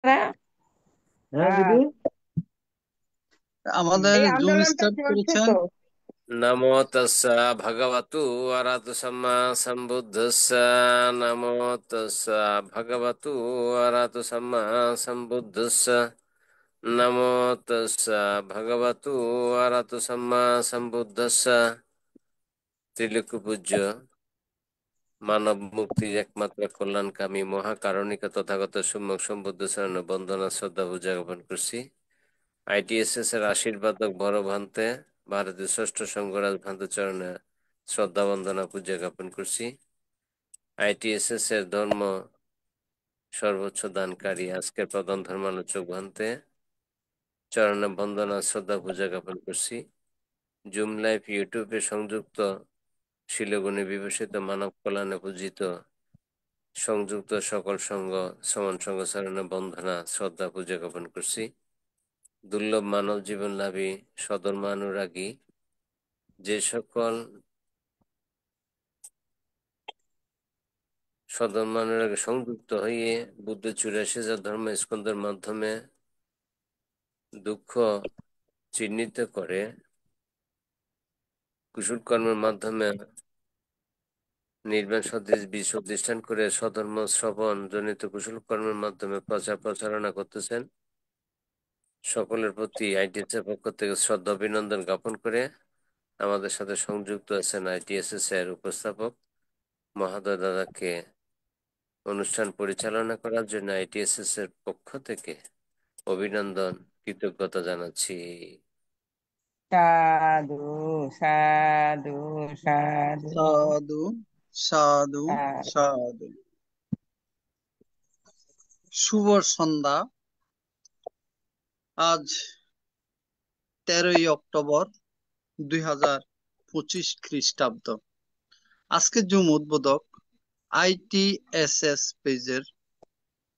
হ্যাঁ দিদি। আমাদের এই জুম আন্দোলনটা স্টার্ট চলছে করেছেন। তো। নমো তস্সা ভগবতু অরহতু সম্মা সম্বুদ্ধস্সা। নমো তস্সা ভগবতু অরহতু সম্মা সম্বুদ্ধস্সা। নমো তস্সা ভগবতু অরহতু সম্মা সম্বুদ্ধস্সা। ত্রিলোক পূজ্য মানব মুক্তির একমাত্র কল্যাণকামী মহাকারণিক তথাগত সম্যক সম্বুদ্ধ চরণ বন্দনা শ্রদ্ধা পূজা জ্ঞাপন করছি। আইটিএসএস এর আশীর্বাদক বড় ভান্তে ভারতের ষষ্ঠ সংঘরাজ ভান্তে চরণে শ্রদ্ধা বন্দনা পূজা জ্ঞাপন করছি। আইটিএসএস এর ধর্ম সর্বোচ্চ দানকারী আজকের প্রধান ধর্মালোচক ভান্তে চরণে বন্দনা শ্রদ্ধা পূজা জ্ঞাপন করছি। জুম লাইভ ইউটিউবে সংযুক্ত শিলগুণী বিভূষিত মানব কল্যাণে পূজিত সংযুক্ত সকল সংঘ সমান সংঘ চরণে বন্দনা শ্রদ্ধা পূজা জ্ঞাপন করছি। দুর্লভ মানব জীবন লাভী সধর্মানুরাগী যে সকল সধর্মানুরাগে সংযুক্ত হয়ে বুদ্ধ 84,000 ধর্ম স্কন্ধের মাধ্যমে দুঃখ চিহ্নিত করে কুশল কর্মের মাধ্যমে নির্বাণ সদৃশ বিশ্ব প্রতিষ্ঠান করে স্বধর্ম শ্রবণ জনিত কুশল কর্মের মাধ্যমে প্রচার প্রচারণা করতেছেন, সকলের প্রতি আইটিএস এর পক্ষ থেকে শ্রদ্ধা অভিনন্দন জ্ঞাপন করে আমাদের সাথে সংযুক্ত আছেন আইটিএসএস এর উপস্থাপক মহোদয় দাদাকে অনুষ্ঠান পরিচালনা করার জন্য আইটিএসএস এর পক্ষ থেকে অভিনন্দন কৃতজ্ঞতা জানাচ্ছি। সাধু সাধু সাধু সাধু সাধু সাধু। সাধু। শুভ সন্ধ্যা। আজ 13ই অক্টোবর 2025 খ্রিস্টাব্দ। আজকে জুম উদ্বোধক আইটিএসএস পেজের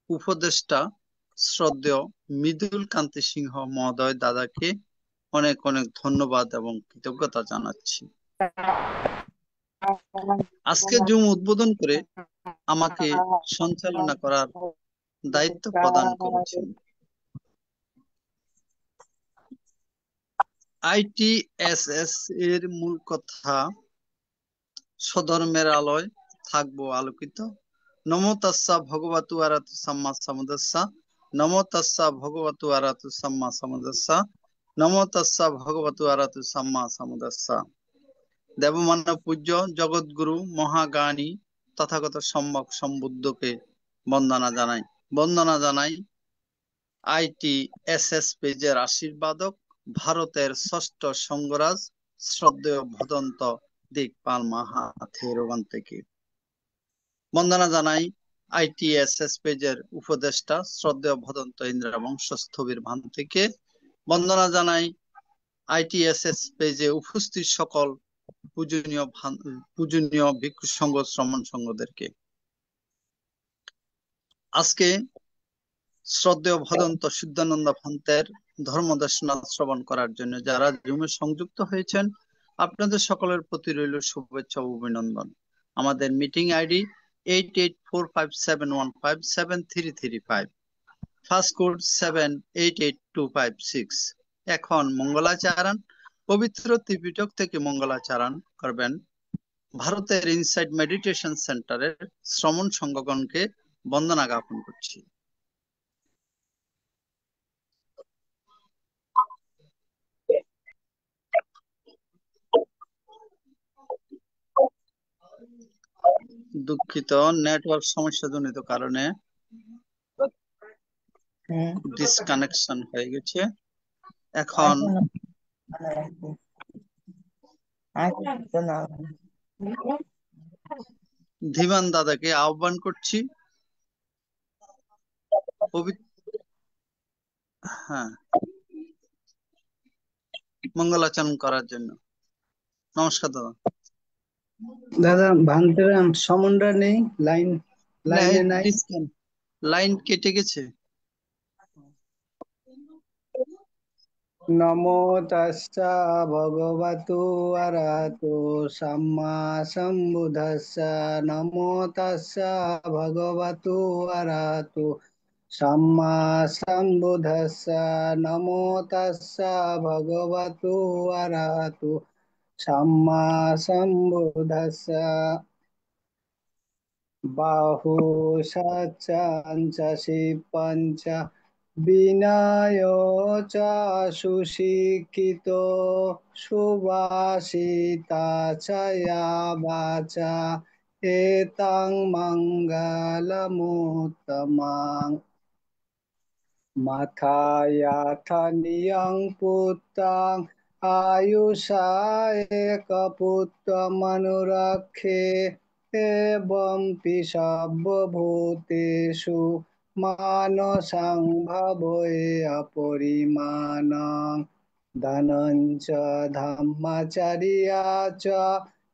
উপদেষ্টা শ্রদ্ধেয় মৃদুল কান্তি সিংহ মহোদয় দাদাকে অনেক অনেক ধন্যবাদ এবং কৃতজ্ঞতা জানাচ্ছি। আজকে জুম উদ্বোধন করে আমাকে সঞ্চালনা করার দায়িত্ব প্রদান করেছেন। আইটিএসএস এর মূল কথা, স্বধর্মের আলোয় থাকবো আলোকিত। নমো তাস্সা ভগবতু আরহাতু সাম্মা সাম্বুদ্ধাস্সা। নমো তাস্সা ভগবতু আরহাতু সাম্মা সাম্বুদ্ধাস্সা। নমো তাস্সা ভগবতু আরহাতু সাম্মা সাম্বুদ্ধাস্সা। দেবমানব পূজ্য জগৎগুরু মহাজ্ঞানী তথাগত সম্যক সম্বুদ্ধকে বন্দনা জানাই। বন্দনা জানাই আইটিএসএস পেজের আশীর্বাদক ভারতের ষষ্ঠ সংঘরাজ শ্রদ্ধেয় ভদন্ত দিকপাল মাহাথেরোগান থেকে। বন্দনা জানাই আইটিএসএস পেজের উপদেষ্টা শ্রদ্ধেয় ভদন্ত ইন্দ্রা বংশস্থবির ভান থেকে। বন্দনা জানাই আইটিএসএস পেজে উপস্থিত সকল পূজনীয় ভিক্ষু সংঘ শ্রমণ সংঘদেরকে। আজকে শ্রদ্ধেয় ভদন্ত সিদ্ধানন্দ ভান্তের ধর্মদেশনা শ্রবণ করার জন্য যারা জুমে সংযুক্ত হয়েছেন, আপনাদের সকলের প্রতি রইল শুভেচ্ছা ও অভিনন্দন। আমাদের মিটিং আইডি 884571573335, ফার্স্ট কোড 788256। এখন মঙ্গলাচারণ পবিত্র ত্রিপিটক থেকে মঙ্গলাচারণ করবেন ভারতের ইনসাইড মেডিটেশন সেন্টারের শ্রমণ সংঘগণকে বন্দনা জ্ঞাপন করছি। দুঃখিত, নেটওয়ার্ক সমস্যাজনিত কারণে ডিসকানেকশন হয়ে গেছে। এখন ধীমান দাদাকে আহ্বান করছি হ্যাঁ, মঙ্গলাচরণ করার জন্য। নমস্কার দাদা। দাদা ভাঙতেরাম সমন্বয় নেই, লাইনে নাই। লাইন কেটে গেছে। নমো তাস্সা ভগবতু আরহাতু সাম্মা সম্বুদ্ধাস্সা। নমো তাস্সা ভগবতু আরহাতু সাম্মা সাম্বুদ্ধাস্সা নমো তাস্সা ভগবতু আরহাতু সাম্মা সাম্বুদ্ধাস্সা বাহু সচ্চাঞ্চ শিবঞ্চ বিনয় চ সুশিক্ষিত সুভাষিতা চ ইয়া বাচা এতাং মঙ্গলমুত্তমাং মাথায়াথানিয়ং পুত্তাং আয়ুষা একপুত্তমনুরক্ষে এবং সর্বভূতেষু মানসং ভবয়ে অপরিমাণং ধনঞ্চ ধম্মচর্যা চ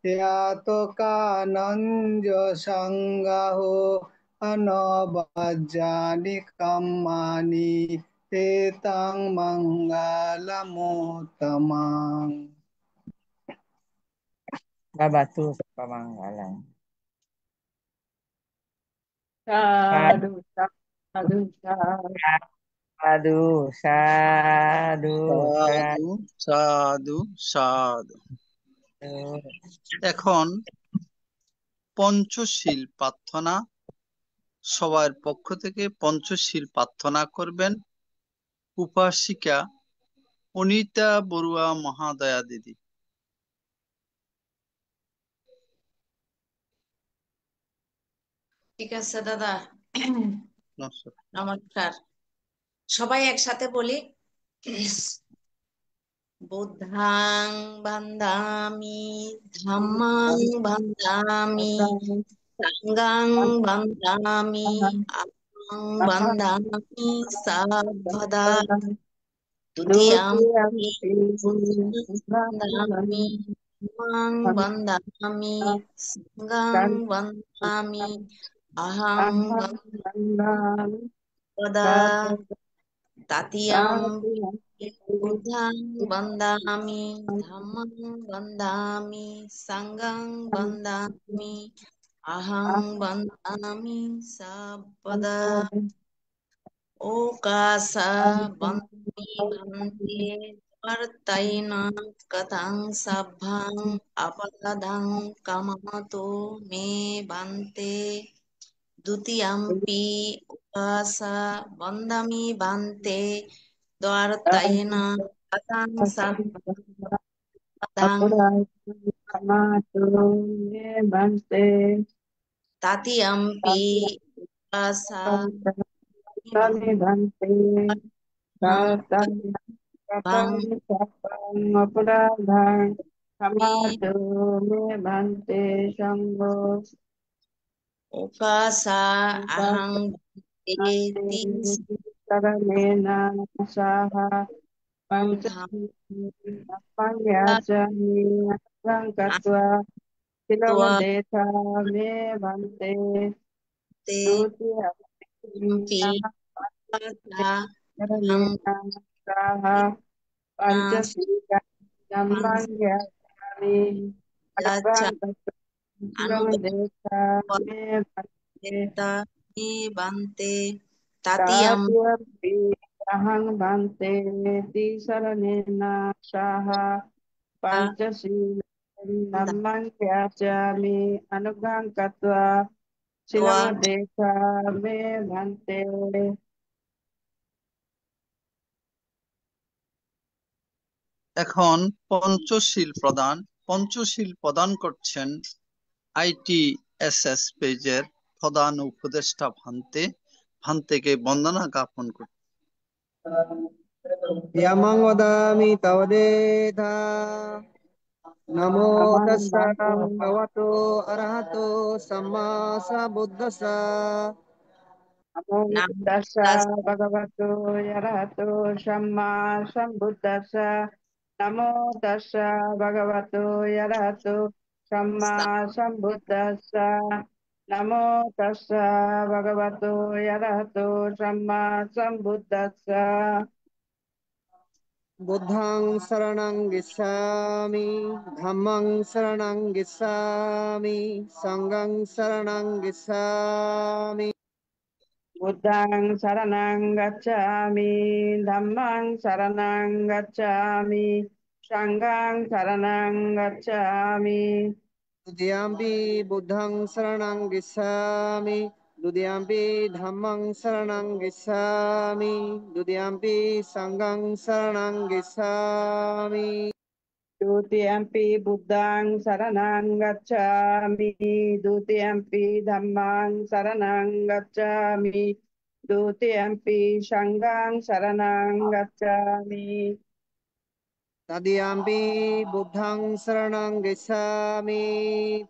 ইয়াতকানঞ্জ সংগাহো অনবজ্জানি কাম্মানি এতাং মঙ্গলমুত্তমাং। Babatu Sapamanggalang. Sadhu, sadhu, sadhu. Sadu, sadu, সাধু সাধু সাধু। sadu. এখন পঞ্চশীল প্রার্থনা, সবার পক্ষ থেকে পঞ্চশীল প্রার্থনা করবেন উপাসিকা অনিতা বড়ুয়া মহাদয়া দিদি। ঠিক আছে দাদা, নমস্কার। নমস্কার। সবাই একসাথে বলি, বুদ্ধাং বান্ধামি, ধাম্মাং বান্ধামি, সাঙ্গাং বান্ধামি, আত্মাং বান্ধামি সাবধাদা, তুতিয়াম্পি বান্ধামি, ধম্মাং বান্ধামি, সাঙ্গাং বান্ধামি, আহং বান্ধামি তাতিয়াম্পি বুদ্ধাং বন্দামি, ধাম্মাং বন্দামি, সাঙ্গাং বন্দামি, আহং বন্দামি সর্বদা। ওকাসা বন্দামি ভান্তে বর্তাইনা কথং সভ্যং অপরাধং কামাতো মে বান্তে। দ্বিতীয়াম্পি উপাসা বন্দামি বান্তে দ্বারতায়েনা কথং সভ্যং তাতিয়াম্পি উপাসা উপাসা আহং এতি Bhante তাতিয়াম্পি ahang bante tisaranena saha panchasila nammang kyachami anugang katva silamadesa me bante। এখন পঞ্চশীল প্রদান করছেন ITSS পেজের প্রধান উপদেষ্টা ভান্তেকে বন্দনা জ্ঞাপন করছেন। ইয়ামাং ওদামি তাওদেধা নমো তাস্সা ভগবতো আরহাতো Samaa সাম্বুদ্ধাস্সা Namo tassa bhagavato arahato samma sambuddhassa. Namo tassa bhagavato arahato samma sambuddhassa. Namo tassa bhagavato arahato samma sambuddhassa। বুদ্ধাং শরণং গচ্ছামি ধম্মং শরণং গচ্ছামি সংঘং শরণং গচ্ছামি বুদ্ধং শরণং গচ্ছামি, ধম্মং শরণং গচ্ছামি, সংঘং শরণং গচ্ছামি। Dudiyampi Buddhang Saranang Gissami. Dudiyampi Dhammang Saranang Gissami. Dudiyampi Sanghang Saranang Gissami. Dutiyampi buddhang saranang gacchami, dutiyampi dhammang saranang gacchami, dutiyampi sanghang saranang gacchami. Tadiyampi Buddhang Saranang Gissami.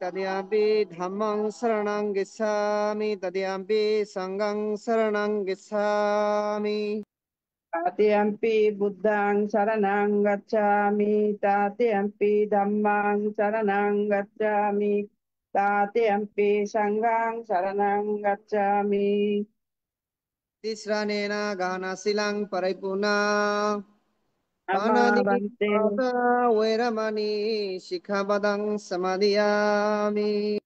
Tadiyampi Dhammang Saranang Gissami. Tadiyampi Sanghang Saranang Gissami. Tatiyampi buddhang saranang gacchami, tatiyampi dhammang saranang gacchami, tatiyampi sanghang saranang gacchami. Tisranena Gana Silang Paraipuna. Panani Amavante. Pada Veramani Shikhabadang Samadhiyami.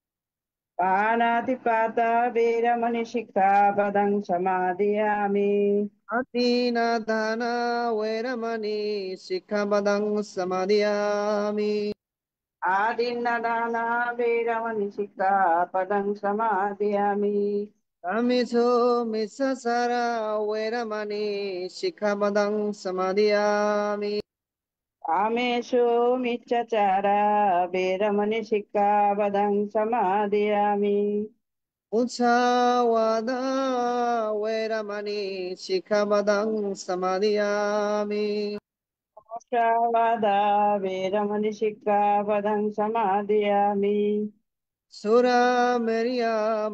Panatipata Veramani Sikkhapadang Samadhiyami. Atina Dana Veramani Shikhabadang Samadhiyami. Adinadana Veramani Sikkhapadang Samadhiyami. Kamiso Misasara Veramani Shikhabadang Samadhiyami. Kameshu Michachara Veramani Sikkhapadang Samadhiyami. Utsawada Veramani Shikhabadang Samadhiyami. Shavada Veramani Sikkhapadang Samadhiyami. Sura Maria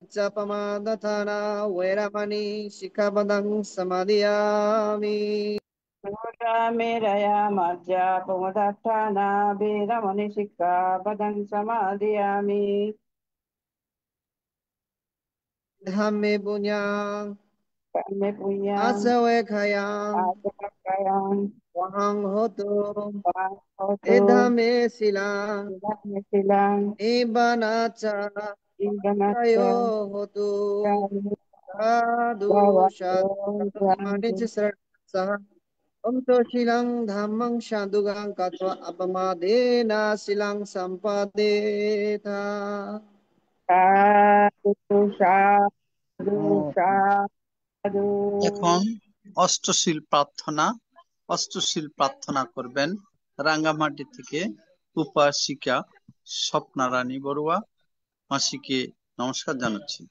Japamadatana Veramani Shikhabadang Samadhiyami. Sura Meraya Madhya Pumudattana Veramani Sikkhapadang Samadhiyami. Dhamme Bunyang Kame Punyang Asawe Khayang Adakayang Wahang Hotu Pahoto Edhame Silang Silang Silang Nibanacha Indanatya Tayo Hotu Kami Sadhu Sadhu Manichi Saha Om Silang Dhammang Shandugang Katwa Apamadena Silang Sampadeta. Sadhu Sadhu ও, Sadhu এখন অষ্টশীল প্রার্থনা করবেন রাঙ্গামাটি থেকে উপাসিকা স্বপ্না রানী বড়ুয়া মাসিকে নমস্কার জানাচ্ছি।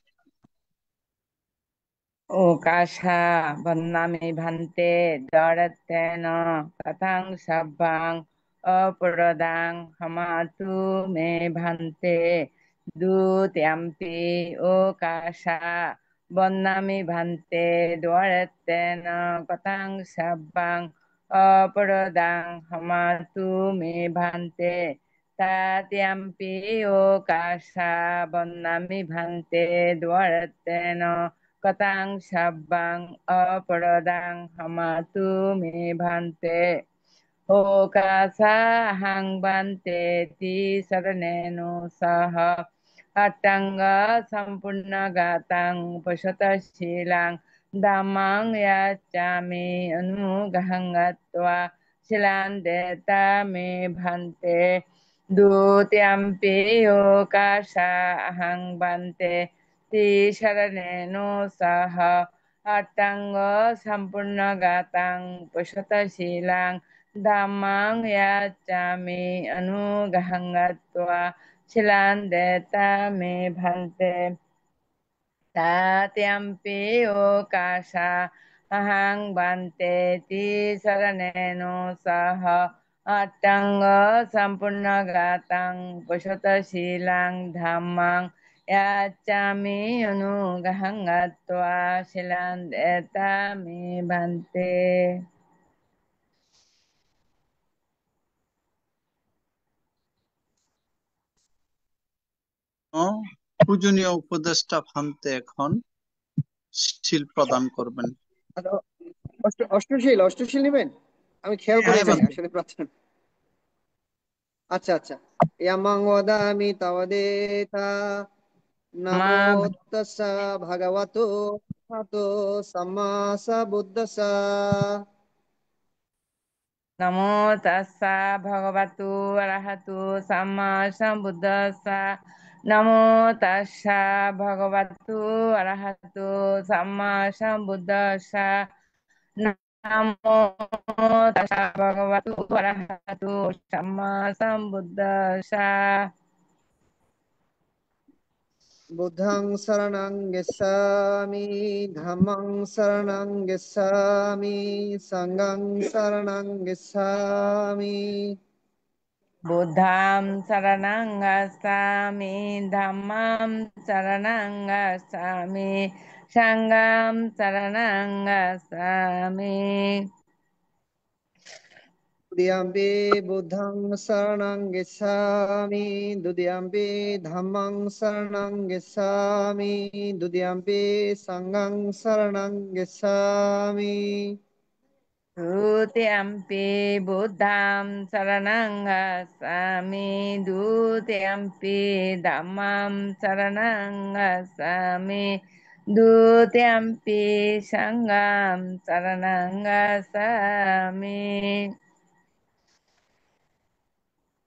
Okasha Vandami Bhante Dharatena Katang Sabbang Apuradang Hamatu Me Bhante Dutyampi Okasha Vandami Bhante Dharatena Katang Sabbang Apuradang Hamatu Me Bhante Tatyampi Okasha Vandami Bhante Dharatena Katang Sabbang Aparadang Hamatu Me Bhante Okasa Hang Bhante Ti Saraneno Saha Atanga Sampurna Gatang Pasata Shilang Dhammang Yachami Anugahangatva Shilandeta Me Bhante Dutyampi Okasa Hang Bhante Ti Sharaneno Saha Atanga Sampurna Gatang Pasata Shilang Dhammang Yachami Anugahangatva Shilandeta Me Bhante Tatyampi Okasha Ahang Bhante Ti Saraneno Saha Atanga Sampurna Gatang Pasata Shilang Dhammang Yachami Anugahangatva Shilandeta Me Bhante. পূজনীয় উপদেষ্টা ভান্তে এখন শিল প্রদান করবেন। অষ্টশীল নেবেন? আমি খেয়াল করি নাই আসলে প্রার্থনা। আচ্ছা আচ্ছা। ইয়ামাং ওয়াদামি তাওয়াদেতা নামো তাস্সা ভগবতো Ato Samma Sambuddhassa. Namo tassa bhagavatu arahatu samma sambuddhassa. Namo tassa bhagavatu arahatu samma sambuddhassa. Namo tassa bhagavatu arahatu samma sambuddhassa. Buddhang saranang gacchami, dhammang saranang gacchami, sanghang saranang gacchami. Buddham saranang gacchami, dhammam saranang gacchami, sangham saranang gacchami. Dudiyampi buddhang saranang gacchami, dudiyampi dhammang saranang gacchami, dudiyampi sanghang saranang gacchami. Dutiyampi buddham saranang gacchami, dutiyampi dhammam saranang gacchami, dutiyampi sangham saranang gacchami.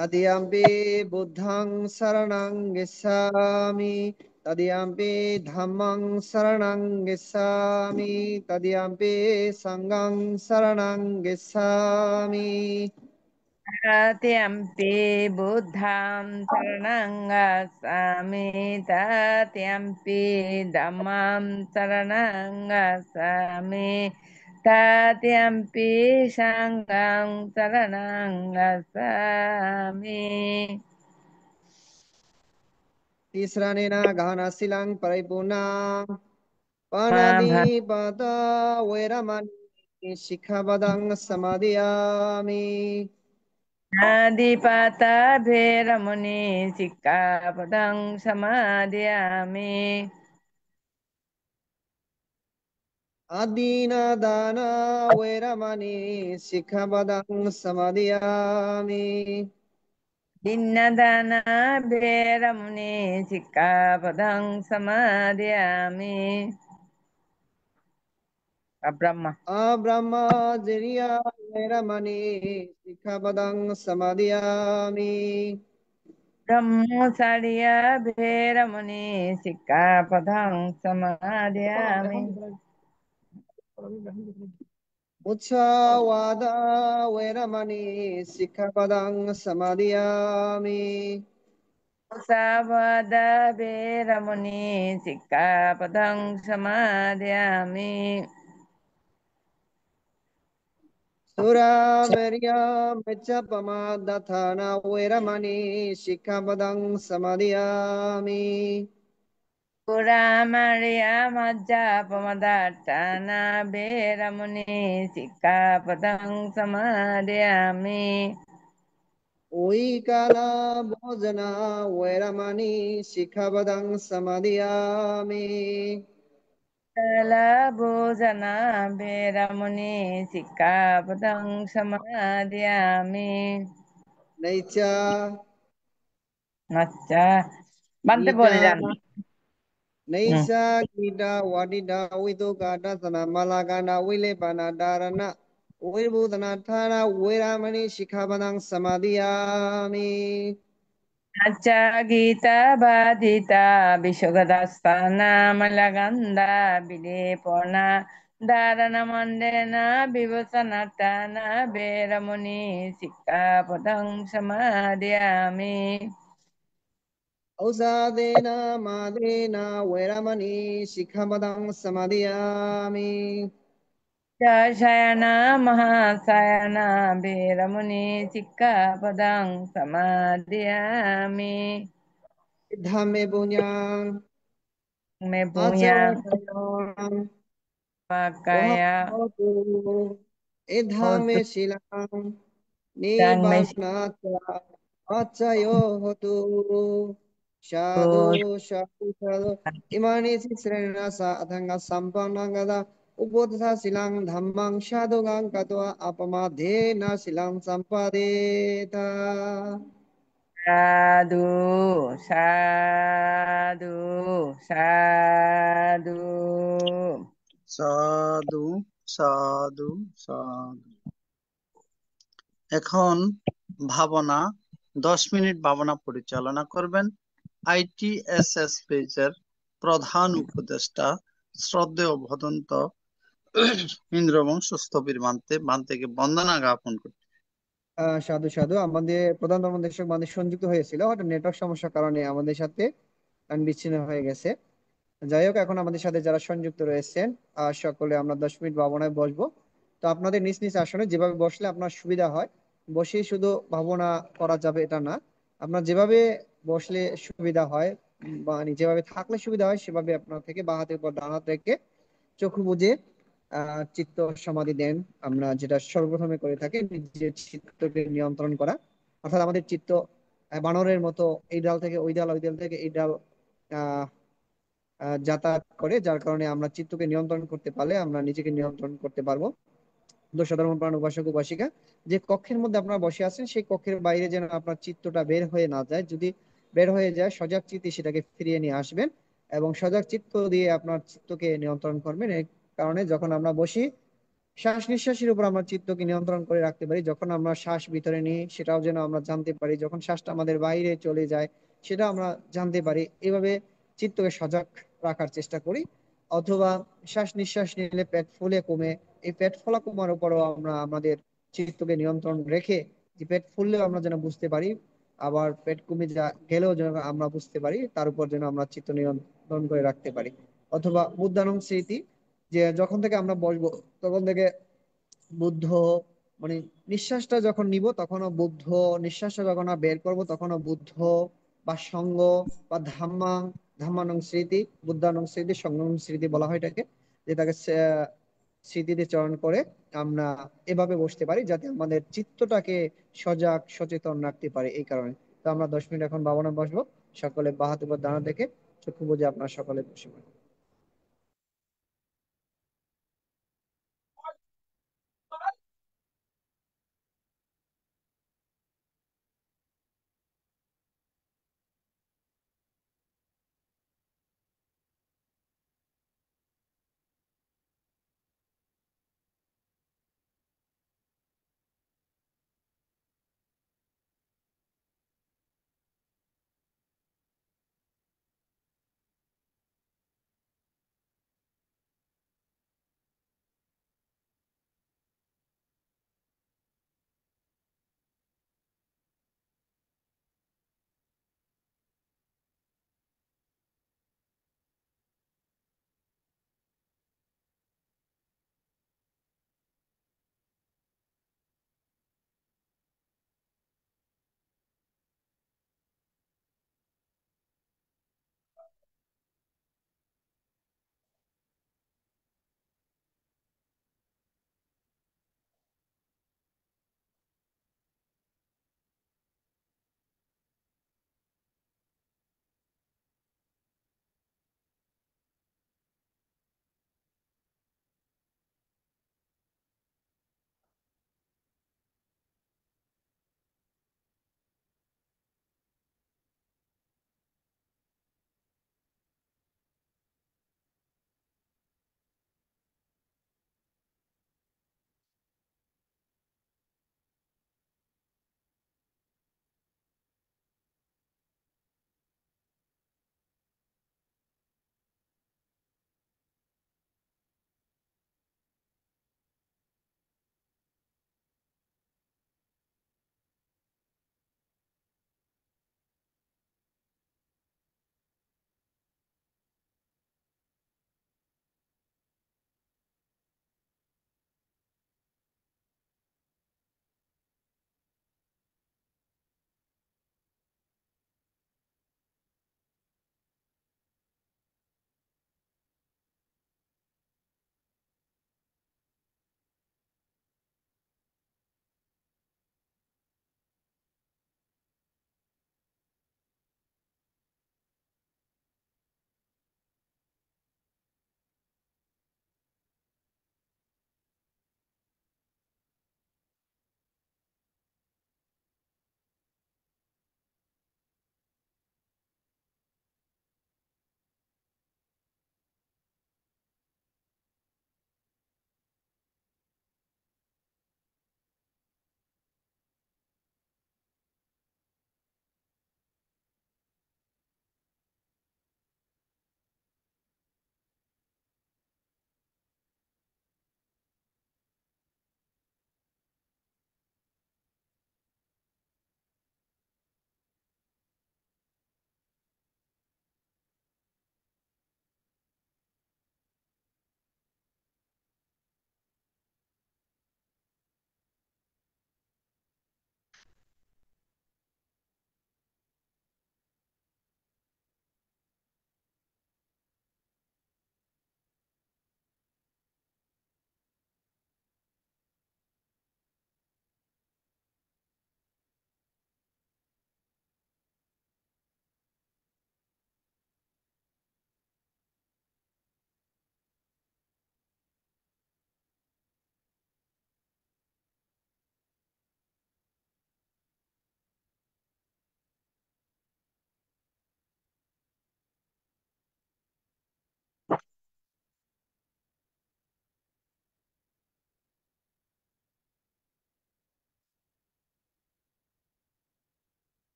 Tadiyampi buddhang saranang gacchami, tadiyampi dhammang saranang gacchami, tadiyampi sanghang saranang gacchami. Tatiampi buddham saranang gacchami, tatiampi dhammam saranang gacchami, tatiampi sangham saranang gacchami. Tisranena ghana silang paripurna Mabha panadipata veramani sikkhabadang samadhiyami. Adipata Bheramuni Sikkhapadang Samadhiyami. Adina dana veramani sikkhabadang samadhiyami. Dinnadana Bheramuni Sikkhapadang Samadhiyami. Abrahma. Abrahmacharya veramani sikkhabadang samadhiyami. Brahmacharya Bheramuni Sikkhapadang Samadhiyami. Muccavada veramani sikkhabadang samadhiyami. Musavada Bheramuni Sikkhapadang Samadhiyami. Suramerya Mechapama Dathana Veramani Sikkhabadang Samadhiyami. Pura Maria Majja Pamadatana Beramuni Sikkhapadang Samadhiyami. Uikala Bhojana Veramani Sikkhabadang Samadhiyami. Kala Bhojana Beramuni Sikkhapadang Samadhiyami. Naicha Macca Bante bole Gita janna. Naisa Gita Wadida Viduka Dasana Malagana Vilepana Dharana Virabhutana Thana Veramani Sikkhabadang Samadhiyami. Acca Gita Badita Vishogadastana Malaganda Videpona Dharana Mandena Vivasanatana Beramuni Sikkhapadang Samadhiyami. Ausadena Madena Veramani Sikkhabadang Samadhiyami. Shayana Mahasayana Beramuni Sikkhapadang Samadhiyami. Dhame Bunyang Me punya Achavakayam pakaya Wahatu Idhame Shilang dan mesin Nibanata Achayo Hotu Shadu Shadu Shadu Imani Sisrena Sa Adhanga Sampanangada Ubodha Silang Dhammang Shadogang Katwa Apamadhena Silang Sampadeta. সাধু সাধু সাধু। সাধু সাধু সাধু। এখন ভাবনা 10 minute ভাবনা পরিচালনা করবেন ITSS পেজের প্রধান উপদেষ্টা শ্রদ্ধেয় ভদন্ত ইন্দ্রবংশ স্থবির বান্তেকে বন্দনা জ্ঞাপন করতে। সাধু সাধু। আমাদের প্রধান ধর্মদেশক আমাদের সংযুক্ত হয়েছিল, হয়তো নেটওয়ার্ক সমস্যার কারণে আমাদের সাথে বিচ্ছিন্ন হয়ে গেছে। যাই হোক, এখন আমাদের সাথে যারা সংযুক্ত রয়েছেন সকলে আমরা 10 মিনিট ভাবনায় বসবো। তো আপনাদের নিজ নিজ আসনে যেভাবে বসলে আপনার সুবিধা হয়, বসেই শুধু ভাবনা করা যাবে এটা না, আপনার যেভাবে বসলে সুবিধা হয় বা যেভাবে থাকলে সুবিধা হয় সেভাবে আপনার থেকে বাঁ হাতের উপর ডান হাত রেখে চক্ষু বুজে চিত্ত সমাধি দেন। আমরা যেটা সর্বপ্রথমে করে থাকি, নিজের চিত্তকে নিয়ন্ত্রণ করা, অর্থাৎ আমাদের চিত্ত বানরের মতো এই ডাল থেকে ওই ডাল, ওই ডাল থেকে এই ডাল আহ যাতায়াত করে, যার কারণে আমরা চিত্তকে নিয়ন্ত্রণ করতে পারলে আমরা নিজেকে নিয়ন্ত্রণ করতে পারবো। তো সাধারণ প্রাণ উপাসক উপাসিকা, যে কক্ষের মধ্যে আপনারা বসে আছেন সেই কক্ষের বাইরে যেন আপনার চিত্তটা বের হয়ে না যায়। যদি বের হয়ে যায়, সজাগ চিত্তে সেটাকে ফিরিয়ে নিয়ে আসবেন এবং সজাগ চিত্ত দিয়ে আপনার চিত্তকে নিয়ন্ত্রণ করবেন। এই কারণে যখন আমরা বসি, শ্বাস নিঃশ্বাসের উপর আমরা চিত্তকে নিয়ন্ত্রণ করে রাখতে পারি। যখন আমরা শ্বাস ভিতরে নিই সেটাও যেন আমরা জানতে পারি, যখন শ্বাসটা আমাদের বাইরে চলে যায় সেটা আমরা জানতে পারি। এভাবে চিত্তকে সজাগ রাখার চেষ্টা করি। অথবা শ্বাস নিঃশ্বাস নিলে পেট ফুলে কমে, এই পেট ফোলা কমার উপরও আমরা আমাদের চিত্তকে নিয়ন্ত্রণ রেখে, যে পেট ফুললেও আমরা যেন বুঝতে পারি, আবার পেট কমে গেলেও যেন আমরা বুঝতে পারি, তার উপর যেন আমরা চিত্ত নিয়ন্ত্রণ করে রাখতে পারি। অথবা বুদ্ধানং স্মৃতি, যে যখন থেকে আমরা বসবো তখন থেকে বুদ্ধ, মানে নিঃশ্বাসটা যখন নিব তখনও বুদ্ধ, নিঃশ্বাসটা যখন আমরা বের করব তখনও বুদ্ধ, বা সঙ্গ, বা ধাম্মানং স্মৃতি, বুদ্ধানং স্মৃতি, সঙ্গং স্মৃতি বলা হয় এটাকে, যেটাকে স্মৃতিতে চয়ন করে আমরা এভাবে বসতে পারি যাতে আমাদের চিত্তটাকে সজাগ সচেতন রাখতে পারে। এই কারণে তো আমরা 10 মিনিট এখন ভাবনা বসবো। সকলে বাঁ হাত উপর দানা থেকে চক্ষু বুজে আপনারা সকলে বসে পড়ুন।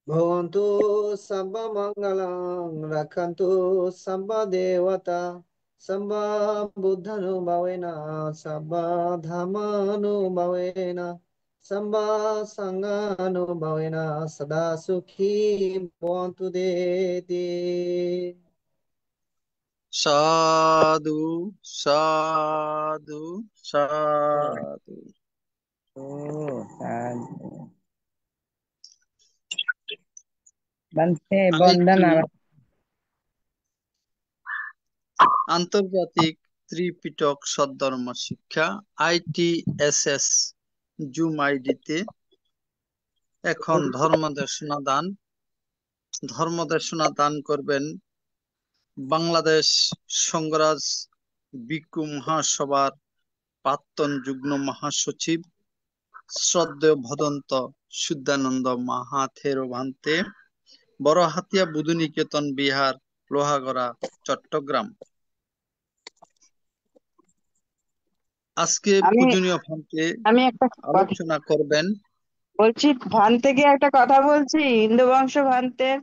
भवन्तु सर्वमङ्गलं रक्षन्तु सर्वदेवता सर्व बुद्धानुभावेन सर्व धर्मानुभावेन सर्व सङ्गानुभावेन सदा सुखी भवन्तु देति। साधु साधु साधु। साधु। বন্দে আমি একটু বন্দনা। আন্তর্জাতিক ত্রিপিটক সদ্ধর্ম শিক্ষা ITSS জুম আইডিতে এখন ধর্মদেশনা দান করবেন বাংলাদেশ সংঘরাজ ভিক্ষু মহাসভার প্রাক্তন যুগ্ম মহাসচিব শ্রদ্ধেয় ভদন্ত শুদ্ধানন্দ মাহাথেরো ভান্তে, বড়হাতিয়া বুধনিকেতন বিহার, লোহাগড়া, চট্টগ্রাম। আজকে আমি পূজনীয় ভান্তে আমি একটা কথা আলোচনা করবেন। বলছি, ভান থেকে একটা কথা বলছি। ইন্দুবংশ ভান্তের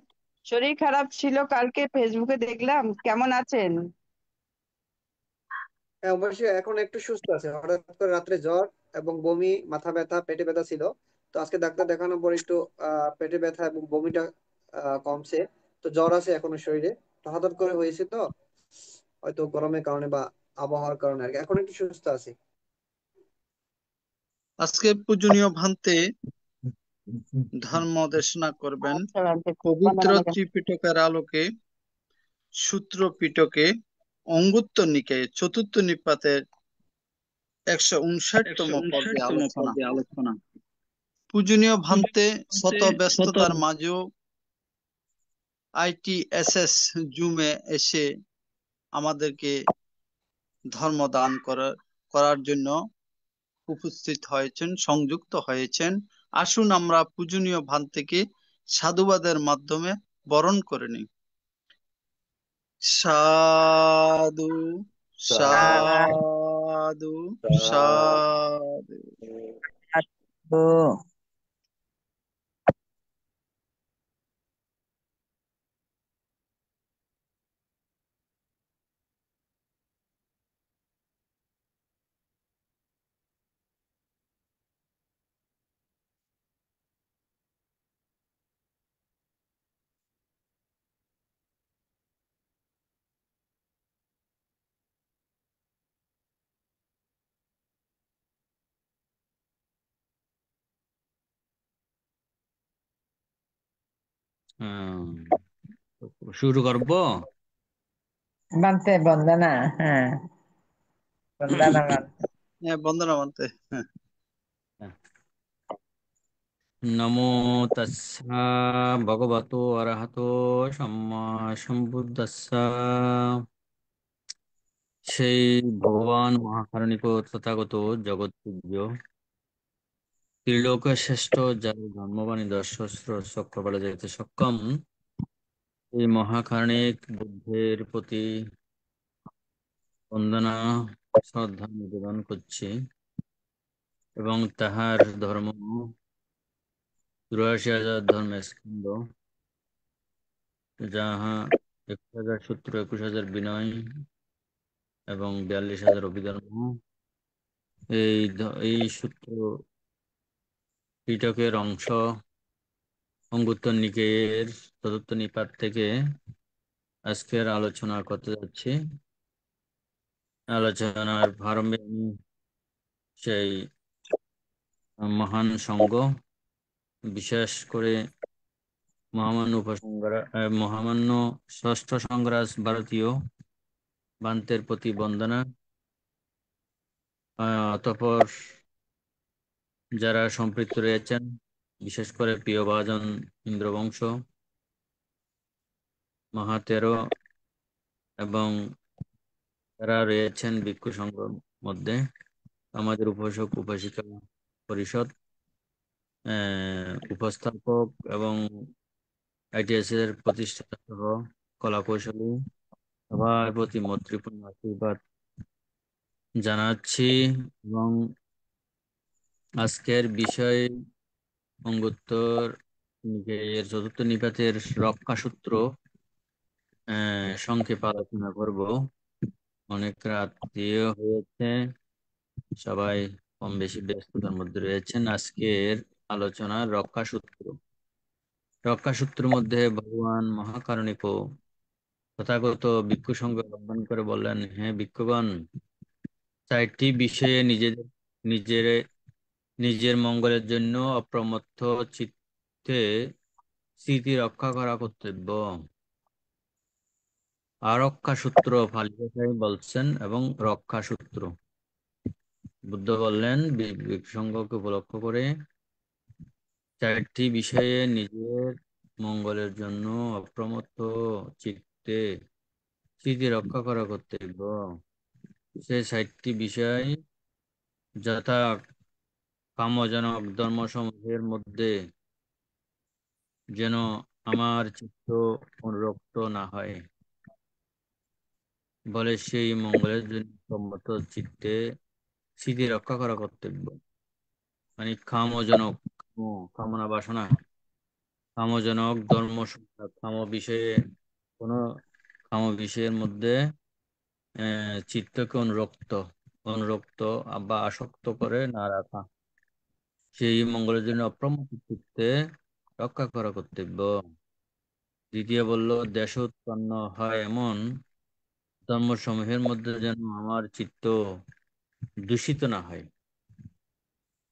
শরীর খারাপ ছিল, কালকে ফেসবুকে দেখলাম। কেমন আছেন? হ্যাঁ, অবশ্যই এখন একটু সুস্থ আছে। হঠাৎ করে রাত্রে জ্বর এবং বমি, মাথা ব্যথা, পেটে ব্যথা ছিল। তো আজকে ডাক্তার দেখানোর পর একটু পেটে ব্যথা এবং বমিটা কমছে। তো জ্বর আছে এখনো শরীরে। তো হঠাৎ করে হয়েছে, তো হয়তো গরমের কারণে বা আবহাওয়ার কারণে আর কি। এখন একটু সুস্থ আছি। আজকে পূজনীয় ভান্তে ধর্ম দেশনা করবেন আচ্ছা ভান্তে, পবিত্র বন্দনা করছি। ত্রিপিটকের আলোকে সূত্র পিটকে অঙ্গুত্তর নিকায়ে চতুর্থ নিপাতের 159তম পর্বে আলোচনা। পূজনীয় ভান্তে শত ব্যস্ততার মাঝেও ITSS জুমে এসে আমাদেরকে ধর্ম দান করার জন্য উপস্থিত হয়েছেন, সংযুক্ত হয়েছেন। আসুন আমরা পূজনীয় ভান্তেকে সাধুবাদের মাধ্যমে বরণ করে নিই। সাধু সাধু সাধু। শুরু করব। বন্দে বন্দনা। হ্যাঁ, বন্দনা বন্দনা। হ্যাঁ, বন্দনা ভান্তে। হ্যাঁ। নমো তাস্সা ভগবতো অরহতো সম্মা সম্বুদ্ধাস্সা। সেই ভগবান মহাকারণিক তথাগত জগৎপূজ্য ত্রিলোক শ্রেষ্ঠ, যার ধর্মবাণী দশসহস্র চক্রবালে যাইতে সক্ষম, এই মহাকারণিক বুদ্ধের প্রতি বন্দনা শ্রদ্ধা নিবেদন করছি এবং তাহার ধর্ম ৮৪,০০০ ধর্মের স্কন্ধ, যাহা ২১,০০০ সূত্র, ২১,০০০ বিনয় এবং ৪২,০০০ অভিধর্ম, এই সূত্র পিটকের অংশ অঙ্গুত্তর নিকায়ের চতুর্থ নিপাত থেকে আজকের আলোচনা করতে যাচ্ছি। আলোচনার প্রারম্ভে আমি সেই মহান সংঘ, বিশেষ করে মহামান্য ষষ্ঠ সংঘরাজ ভারতীয় ভান্তের প্রতি বন্দনা, অতঃপর যারা সম্পৃক্ত রয়েছেন, বিশেষ করে প্রিয়ভাজন ইন্দ্রবংশ, মাহাতেরো এবং যারা রয়েছেন ভিক্ষু সংঘর মধ্যে, আমাদের উপাসক উপাসিকা পরিষদ, উপস্থাপক এবং ITS এর প্রতিষ্ঠাতা সহ কলা কৌশলী সবার প্রতি মৈত্রীপূর্ণ আশীর্বাদ জানাচ্ছি। এবং আজকের বিষয় অঙ্গুত্তর এর চতুর্থ নিপাতের রক্ষা সূত্র সংক্ষেপে আলোচনা করব। অনেক রাত্রিও হয়েছে, সবাই কম বেশি ব্যস্ততার মধ্যে রয়েছেন। আজকের আলোচনা রক্ষা সূত্র। রক্ষা সূত্রের মধ্যে ভগবান মহাকারুণিক তথাগত ভিক্ষু সঙ্গ লঙ্ঘন করে বললেন, হে ভিক্ষুগণ, চারটি বিষয়ে নিজের নিজের মঙ্গলের জন্য অপ্রমত্ত চিত্তে স্মৃতি রক্ষা করা কর্তব্য। আরক্ষা সূত্র পালি ভাষায় বলছেন এবং রক্ষা সূত্র। বুদ্ধ বললেন ভিক্ষু সংঘকে উপলক্ষ করে চারটি বিষয়ে নিজের মঙ্গলের জন্য অপ্রমত্ত চিত্তে স্মৃতি রক্ষা করা কর্তব্য। সে চারটি বিষয় যথা কামজনক ধর্মসমূহের মধ্যে যেন আমার চিত্ত অনুরক্ত না হয়, বলে সেই মঙ্গলের জন্য সম্মত চিত্তে স্মৃতি রক্ষা করা কর্তব্য। মানে কামজনক, কামনা বাসনা, কামজনক ধর্ম, কাম বিষয়ে কোন কাম বিষয়ের মধ্যে চিত্তকে অনুরক্ত বা আসক্ত করে না রাখা, সেই মঙ্গলের জন্য অপ্রমত্ত চিত্তে রক্ষা করা কর্তব্য। দ্বিতীয় বলল, দেশ উৎপন্ন হয় এমন ধর্মসমূহের মধ্যে যেন আমার চিত্ত দূষিত না হয়।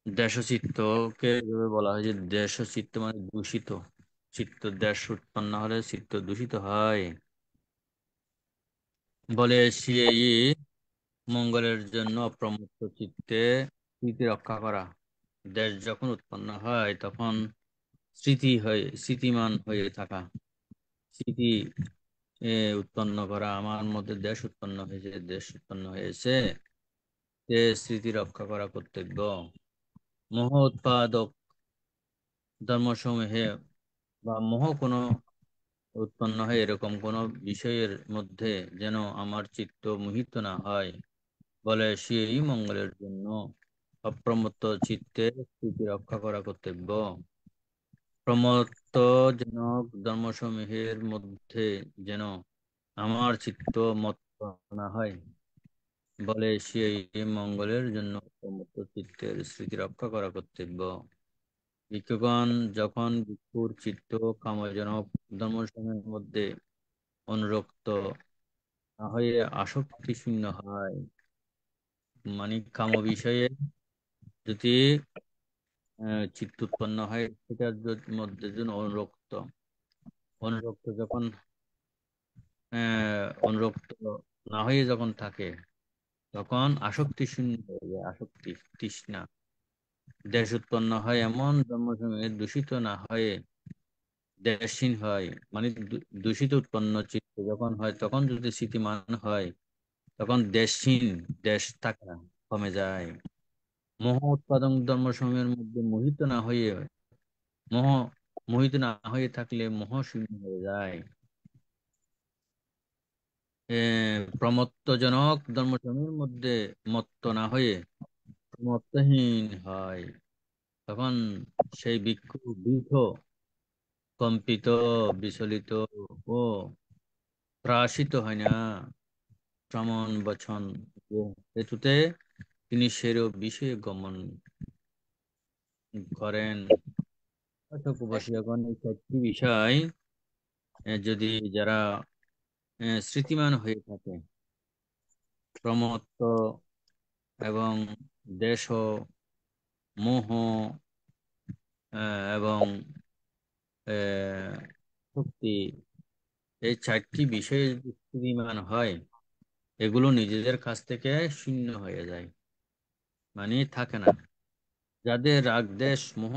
দেশ চিত্তকে এভাবে বলা হয় যে দেশ চিত্ত মানে দূষিত চিত্ত। দেশ উৎপন্ন হলে চিত্ত দূষিত হয়, বলে সেই মঙ্গলের জন্য অপ্রমত্ত চিত্তে স্মৃতি রক্ষা করা। দেশ যখন উৎপন্ন হয় তখন স্মৃতিমান হয়ে থাকা, স্মৃতি উৎপন্ন করা। আমার মধ্যে দেশ উৎপন্ন হয়েছে, সে স্মৃতি রক্ষা করা কর্তব্য। মোহ উৎপাদক ধর্মসমূহে বা মোহ কোনো উৎপন্ন হয় এরকম কোন বিষয়ের মধ্যে যেন আমার চিত্ত মোহিত না হয়, বলে সেই মঙ্গলের জন্য অপ্রমত্ত চিত্তে স্থিতি রক্ষা করা কর্তব্য। প্রমত্তজনক ধর্মসমূহের মধ্যে যেন আমার চিত্ত মত্ত না হয়, বলে সেই মঙ্গলের জন্য প্রমত্ত চিত্তের স্মৃতি রক্ষা করা কর্তব্য। ভিক্ষুগণ, যখন ভিক্ষুর চিত্ত কামজনক ধর্মসমূহের মধ্যে অনুরক্ত না হয়ে আসক্তি শূন্য হয়, মানে কাম বিষয়ে যদি চিত্ত উৎপন্ন হয়, সেটার মধ্যে যেন অনুরক্ত যখন অনুরক্ত না হয়ে যখন থাকে, তখন আসক্তি শূন্য হয়ে যায়। আসক্তি, তৃষ্ণা। দেশ উৎপন্ন হয় এমন ধর্মসমূহে দূষিত না হয়ে দেশহীন হয়, মানে দূষিত উৎপন্ন চিত্ত যখন হয় তখন যদি স্থিতিমান হয়, তখন দেশহীন, দেশ থাকা কমে যায়। মোহ উৎপাদন ধর্মসমূহের মধ্যে মোহ মোহিত না হয়ে থাকলে মোহ শূন্য হয়ে যায়। প্রমত্তজনক ধর্মসমূহের মধ্যে মত্ত না হয়ে প্রমত্তহীন হয়, তখন সেই ভিক্ষু ভীত, কম্পিত, বিচলিত ও ত্রাসিত হয় না। শ্রমণ বচন হেতুতে তিনি সেরূপ বিষয়ে গমন করেন। অর্থাৎ উপবাসীগণ, এই চারটি বিষয় যদি যারা স্মৃতিমান হয়ে থাকে, প্রমত্ত এবং দেশ, মোহ এবং শক্তি, এই চারটি বিষয়ে যদি স্থিতিমান হয়, এগুলো নিজেদের কাছ থেকে শূন্য হয়ে যায়, মানে থাকে না। যাদের রাগ দেশ মোহ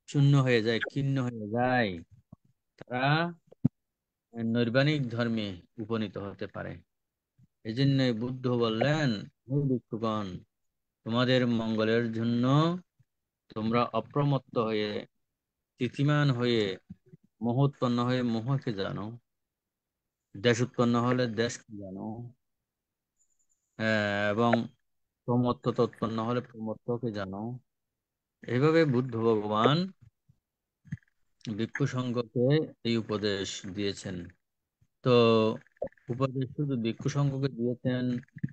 শূন্য হয়ে যায়, ক্ষীণ হয়ে যায়, তারা নৈর্বাণিক ধর্মে উপনীত হতে পারে। এই জন্য বুদ্ধ বললেন, হে ভিক্ষুগণ, তোমাদের মঙ্গলের জন্য তোমরা অপ্রমত্ত হয়ে, স্থিতিমান হয়ে, মোহ উৎপন্ন হয়ে মোহকে জানো, দেশ উৎপন্ন হলে দেশকে জানো, এবং প্রমত্ততা উৎপন্ন হলে প্রমত্তকে জানো। এইভাবে বুদ্ধ ভগবান ভিক্ষু সংঘকে এই উপদেশ দিয়েছেন। তো উপদেশ শুধু ভিক্ষু সংঘকে দিয়েছেন,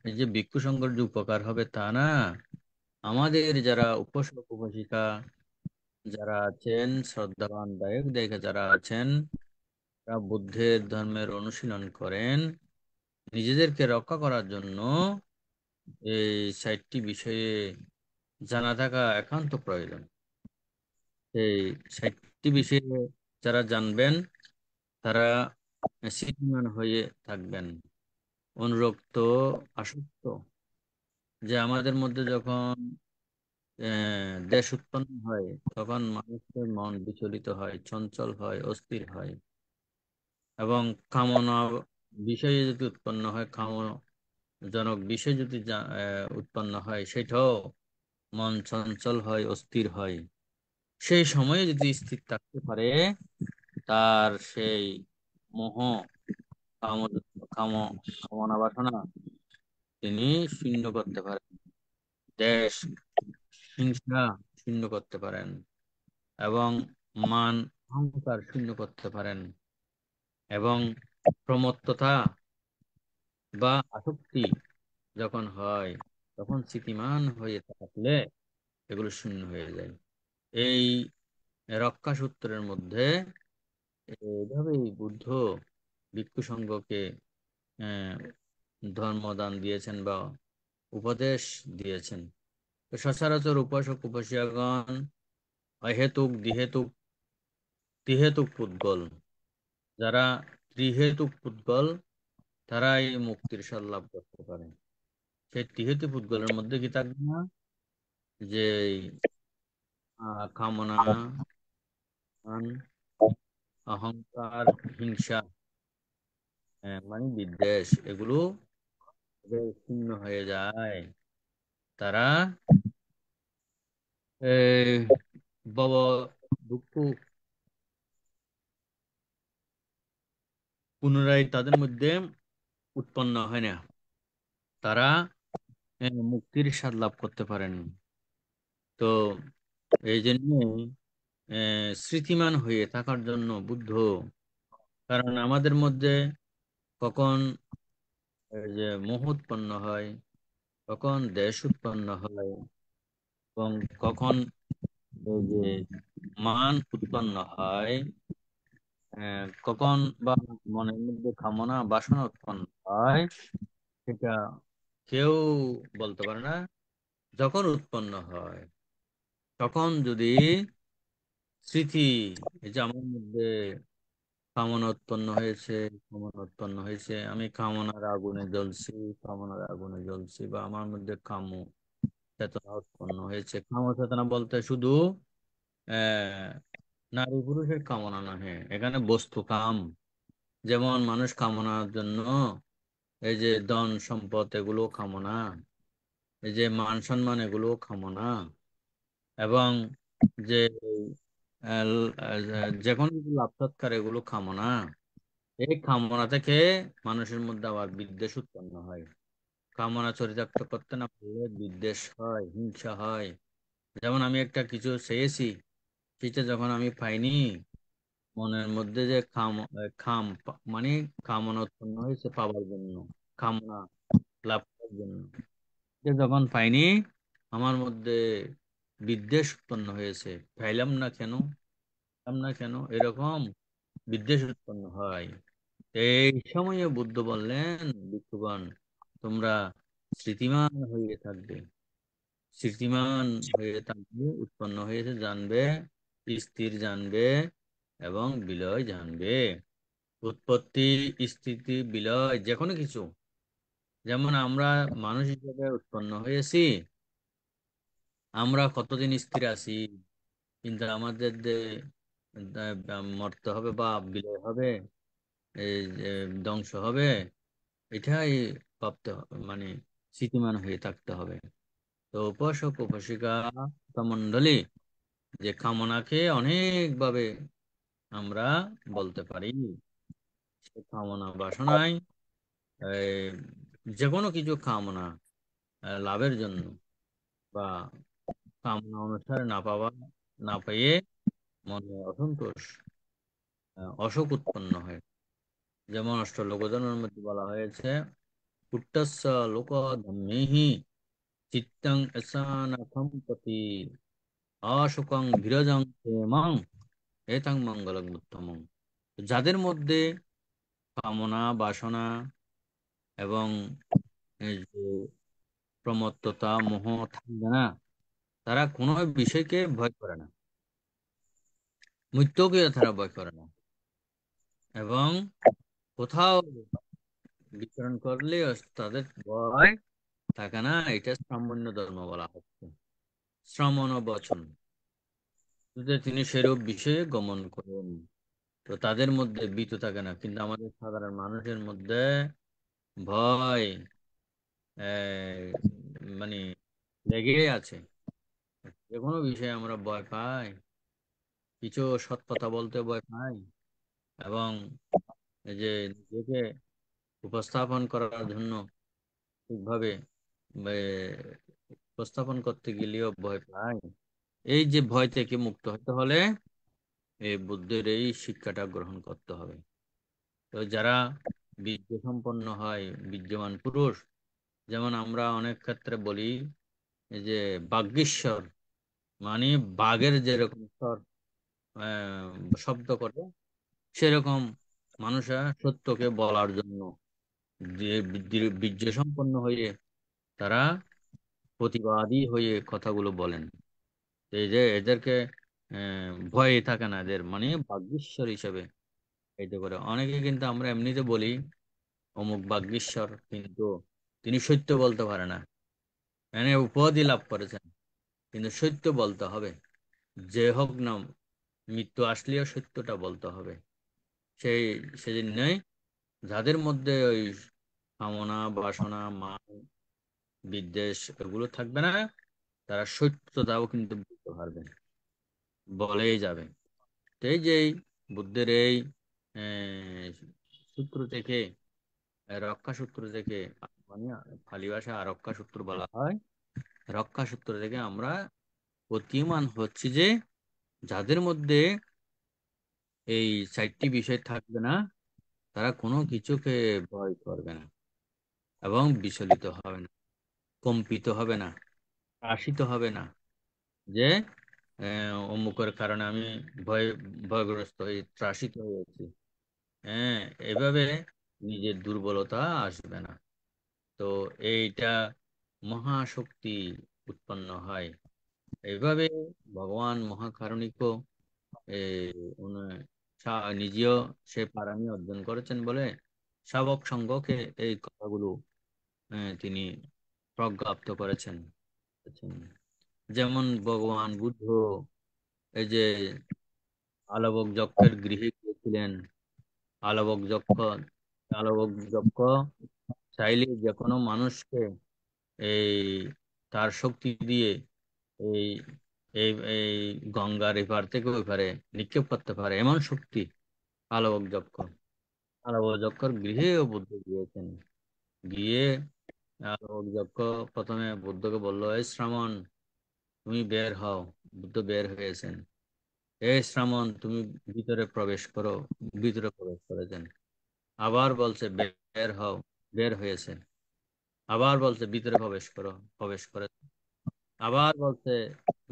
এই যে ভিক্ষু সংঘের যে উপকার হবে তা না, আমাদের যারা উপাসক উপাসিকা যারা আছেন, শ্রদ্ধাবান দায়ক দায়িকা যারা আছেন, তারা বুদ্ধের ধর্মের অনুশীলন করেন, নিজেদেরকে রক্ষা করার জন্য এই 60টি বিষয়ে জানা থাকা একান্ত প্রয়োজন। এই 60টি বিষয়ে যারা জানবেন তারা স্থিতিমান হয়ে থাকবেন। অনুরক্ত, আসক্ত, যে আমাদের মধ্যে যখন দেশ উৎপন্ন হয় তখন মানুষের মন বিচলিত হয়, চঞ্চল হয়, অস্থির হয়, এবং কামনা বিষয়ে যদি উৎপন্ন হয়, কামজনক বিষয় যদি উৎপন্ন হয়, সেটাও মন চঞ্চল হয়, অস্থির হয়। সেই সময়ে যদি স্থির থাকতে পারে, তার সেই মোহ, কাম কাম কামনা বাসনা তিনি শূন্য করতে পারেন, দেশ হিংসা শূন্য করতে পারেন, এবং মান অহংকার শূন্য করতে পারেন, এবং প্রমত্ততা বা আসক্তি যখন হয় তখন স্থিতিমান হয়ে থাকলে এগুলো শূন্য হয়ে যায়। এই রক্ষা সূত্রের মধ্যে এভাবেই বুদ্ধ ভিক্ষু সংঘকে আহ, ধর্মদান দিয়েছেন বা উপদেশ দিয়েছেন। তো সচরাচর উপাসক উপাসিকাগণ অহেতুক দ্বিহেতুক ত্রিহেতুক পুদ্গল, যারা ত্রিহেতুক পুদ্গল তারাই মুক্তির স্বাদ লাভ করতে পারে। সেই ত্রিহেতু পুদ্গলের মধ্যে কি থাকবে না, যে কামনা, মান, অহংকার, হিংসা, মানে বিদ্বেষ, এগুলো তাদের শূন্য হয়ে যায়। তারা এই ভব দুঃখ পুনরায় তাদের মধ্যে উৎপন্ন হয় না। তারা মুক্তির স্বাদ লাভ করতে পারেন। তো এই জন্য স্মৃতিমান হয়ে থাকার জন্য বুদ্ধ, কারণ আমাদের মধ্যে কখন এই যে মোহ উৎপন্ন হয়, কখন দেশ উৎপন্ন হয়, এবং কখন এই যে মান উৎপন্ন হয়, কখন বা মনের মধ্যে কামনা বাসনা উৎপন্ন হয়, সেটা কেউ বলতে পারে না। যখন উৎপন্ন হয় তখন যদি স্মৃতি, এই যে আমার মধ্যে কামনা উৎপন্ন হয়েছে, কামনা উৎপন্ন হয়েছে, আমি কামনার আগুনে জ্বলছি, কামনার আগুনে জ্বলছি, বা আমার মধ্যে কাম চেতনা উৎপন্ন হয়েছে। কাম চেতনা বলতে শুধু আহ নারী পুরুষের কামনা নহে, এখানে বস্তু কাম। যেমন মানুষ কামনার জন্য এই যে ধন সম্পদ এগুলো কামনা, এই যে মান সম্মান এগুলো কামনা, এবং যে যে কোনো কিছু লাভ সৎকার এগুলো কামনা। এই কামনা থেকে মানুষের মধ্যে আবার বিদ্বেষ উৎপন্ন হয়। কামনা চরিতার্থ করতে না পারলে বিদ্বেষ হয়, হিংসা হয়। যেমন আমি একটা কিছু চেয়েছি, সেটা যখন আমি পাইনি, মনের মধ্যে যে মানে কামনা উৎপন্ন হয়েছে পাওয়ার জন্য, কামনা লাভ করার জন্য, সে যখন পাইনি আমার মধ্যে বিদ্বেষ উৎপন্ন হয়েছে, পাইলাম না কেন, পাইলাম না কেন, এরকম বিদ্বেষ উৎপন্ন হয়। এই সময়ে বুদ্ধ বললেন, ভিক্ষুগণ তোমরা স্মৃতিমান হয়ে থাকবে, স্মৃতিমান হয়ে থাকবে, উৎপন্ন হয়েছে জানবে, স্থির জানবে, এবং বিলয় জানবে। উৎপত্তি, স্থিতি, বিলয় যে কোনো কিছু, যেমন আমরা মানুষ হিসেবে উৎপন্ন হয়েছি, আমরা কতদিন স্থির আছি, কিন্তু আমাদের যে মরতে হবে বা বিলয় হবে, এই যে ধ্বংস হবে, এটাই ভাবতে হবে, মানে স্থিতিমান হয়ে থাকতে হবে। তো উপাসক উপাসিকা মণ্ডলী, যে কামনাকে অনেকভাবে আমরা বলতে পারি। সে কামনা বাসনায় এই, যে কোনো কিছু কামনা লাভের জন্য বা কামনা অনুসারে না পাওয়া, না পেয়ে মনে অসন্তোষ, অশোক উৎপন্ন হয়। যেমন অষ্টলোকধর্মের মধ্যে বলা হয়েছে, পুট্টস্য লোক ধম্মেহি চিত্তং এসানাথম পতি অশোকং বিরজং ক্ষেমং এতাং মঙ্গলং উত্তমং। যাদের মধ্যে কামনা বাসনা এবং এই যে প্রমত্ততা মোহ থাকবে না, তারা কোনো বিষয়কে ভয় করে না, মৃত্যুকে তারা ভয় করে না, এবং কোথাও বিচরণ করলে তাদের ভয় থাকে না। এটা ব্রাহ্মণ্য ধর্ম বলা হচ্ছে, শ্রমণ ও বচন, যদি তিনি সেরূপ বিষয়ে গমন করেন তো তাদের মধ্যে ভীত থাকে না। কিন্তু আমাদের সাধারণ মানুষের মধ্যে ভয় মানে লেগেই আছে। যে কোনো বিষয়ে আমরা ভয় পাই, কিছু সৎ কথা বলতে ভয় পাই, এবং এই যে নিজেকে উপস্থাপন করার জন্য ঠিকভাবে এ, উপস্থাপন করতে গেলেও ভয় পাই। এই যে ভয় থেকে মুক্ত হতে হলে এই বুদ্ধের এই শিক্ষাটা গ্রহণ করতে হবে। তো যারা বীর্য সম্পন্ন হয়, বীর্যবান পুরুষ, যেমন আমরা অনেক ক্ষেত্রে বলি এই যে বাগীশ্বর, মানে বাঘের যেরকম স্বর শব্দ করে, সেরকম মানুষরা সত্যকে বলার জন্য যে বীর্য সম্পন্ন হয়ে তারা প্রতিবাদী হয়ে কথাগুলো বলেন। এই যে এদেরকে ভয় থাকে না, এদের মানে বাগীশ্বর হিসেবে এটা করে। অনেকে কিন্তু আমরা এমনিতে বলি অমুক বাগীশ্বর, কিন্তু তিনি সত্য বলতে পারে না, মানে উপাধি লাভ করেছেন, কিন্তু সত্য বলতে হবে। যে হোক না, মৃত্যু আসলেও সত্যটা বলতে হবে। সেই সেজন্যই যাদের মধ্যে ওই কামনা বাসনা মান বিদ্বেষ এগুলো থাকবে না, তারা সত্যতাও কিন্তু বলতে পারবে, বলেই যাবে। তো এই যে বুদ্ধের এই সূত্র থেকে, রক্ষা সূত্র থেকে, মানে পালি ভাষায় আরক্ষা সূত্র বলা হয়, রক্ষা সূত্র থেকে আমরা প্রতীয়মান হচ্ছে যে যাদের মধ্যে এই চারটি বিষয় থাকবে না, তারা কোনো কিছুকে ভয় করবে না, এবং বিচলিত হবে না, কম্পিত হবে না, আশিত হবে না যে অমুকের কারণে আমি ভয় ভয়গ্রস্ত হয়ে ত্রাসিত হয়েছি। হ্যাঁ, এভাবে নিজের দুর্বলতা আসবে না। তো এইটা মহাশক্তি উৎপন্ন হয়। এইভাবে ভগবান মহাকারুণিকও নিজেও সে পারামি অর্জন করেছেন বলে শাবক সঙ্গকে এই কথাগুলো তিনি প্রজ্ঞাপ্ত করেছেন। যেমন ভগবান বুদ্ধ এই যে আলবক যক্ষের গৃহে গিয়েছিলেন, আলবক যক্ষ, আলবক যক্ষ চাইলে যে কোনো মানুষকে এই তার শক্তি দিয়ে এই এই এই গঙ্গার এপার থেকে ওই পারে নিক্ষেপ করতে পারে, এমন শক্তি আলবক যক্ষ। আলবক যক্ষর গৃহেও বুদ্ধ গিয়েছেন। গিয়ে আলবক যক্ষ প্রথমে বুদ্ধকে বললো, এই শ্রামণ তুমি বের হও। বুদ্ধ বের হয়েছেন। এই শ্রামণ তুমি ভিতরে প্রবেশ করো। ভিতরে প্রবেশ করেছেন। আবার বলছে বের হও, বের হয়েছে। আবার বলছে ভিতরে প্রবেশ করো, প্রবেশ করে। আবার বলছে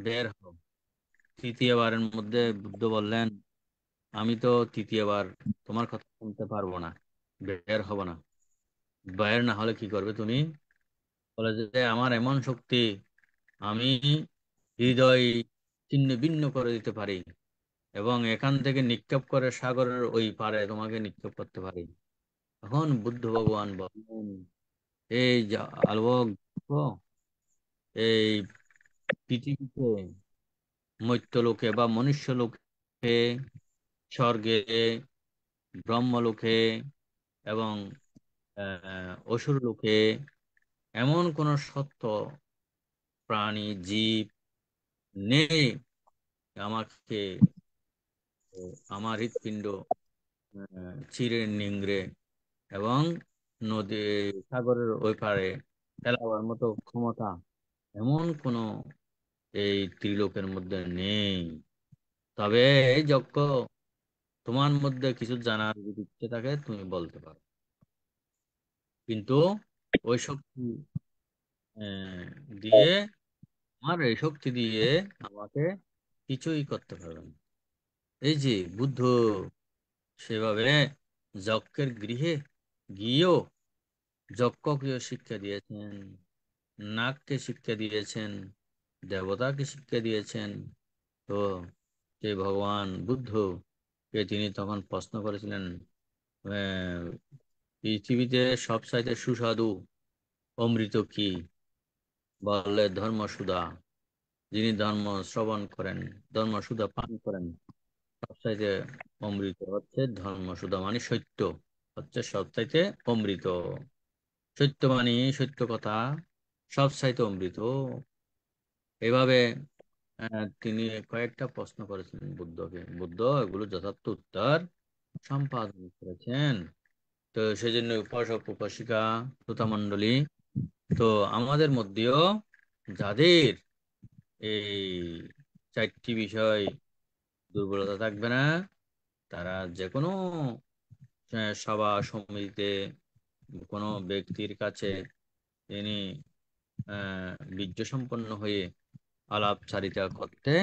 বের হও। তৃতীয়বারের মধ্যে বুদ্ধ বললেন, আমি তো তৃতীয়বার তোমার কথা শুনতে পারবো না, বের হব না। বের না হলে কি করবে তুমি? বলে যে আমার এমন শক্তি, আমি হৃদয় ছিন্ন ভিন্ন করে দিতে পারি, এবং এখান থেকে নিক্ষেপ করে সাগরের ওই পারে তোমাকে নিক্ষেপ করতে পারি। তখন বুদ্ধ ভগবান বললেন, এই যা আলোক, এই পৃথিবীতে মর্ত্যলোকে বা মনুষ্য লোকে, স্বর্গে, ব্রহ্মলোকে এবং অসুর লোকে এমন কোন সত্য প্রাণী জীব নেই আমাকে আমার হৃৎপিণ্ড চিরে নিংড়ে এবং নদী সাগরের ওই পারে ফেলাবার মতো ক্ষমতা এমন কোনো এই ত্রিলোকের মধ্যে নেই। তবে এই যজ্ঞ তোমার মধ্যে কিছু জানার যদি ইচ্ছে থাকে তুমি বলতে পারো, কিন্তু ওই শক্তি আহ, দিয়ে আমার এই শক্তি দিয়ে আমাকে কিছুই করতে পারবে না। এই যে বুদ্ধ সেভাবে যজ্ঞের গৃহে গিয়েও যজ্ঞকে শিক্ষা দিয়েছেন, নাগকে শিক্ষা দিয়েছেন, দেবতাকে শিক্ষা দিয়েছেন। তো যে ভগবান বুদ্ধ কে তিনি তখন প্রশ্ন করেছিলেন, আহ, পৃথিবীতে সবচাইতে সুস্বাদু অমৃত কি? বললে ধর্মসুধা। যিনি ধর্ম শ্রবণ করেন, ধর্মসুধা পান করেন, সবচাইতে অমৃত হচ্ছে ধর্মসুধা, মানে সত্য হচ্ছে সবচাইতে অমৃত। সত্য মানে সত্য কথা, সবচাইতে অমৃত। এভাবে তিনি কয়েকটা প্রশ্ন করেছিলেন বুদ্ধকে। বুদ্ধ এগুলো যথার্থ উত্তর সম্পাদন করেছেন। তো সেজন্য উপাসক উপাসিকা শ্রোতা মণ্ডলী, তো আমাদের মধ্যেও যাদের এই চারটি বিষয় দুর্বলতা থাকবে না, তারা যে কোনো সভা সমিতিতে কোনো ব্যক্তির কাছে তিনি বীর্য সম্পন্ন হয়ে আলাপচারিতা করতে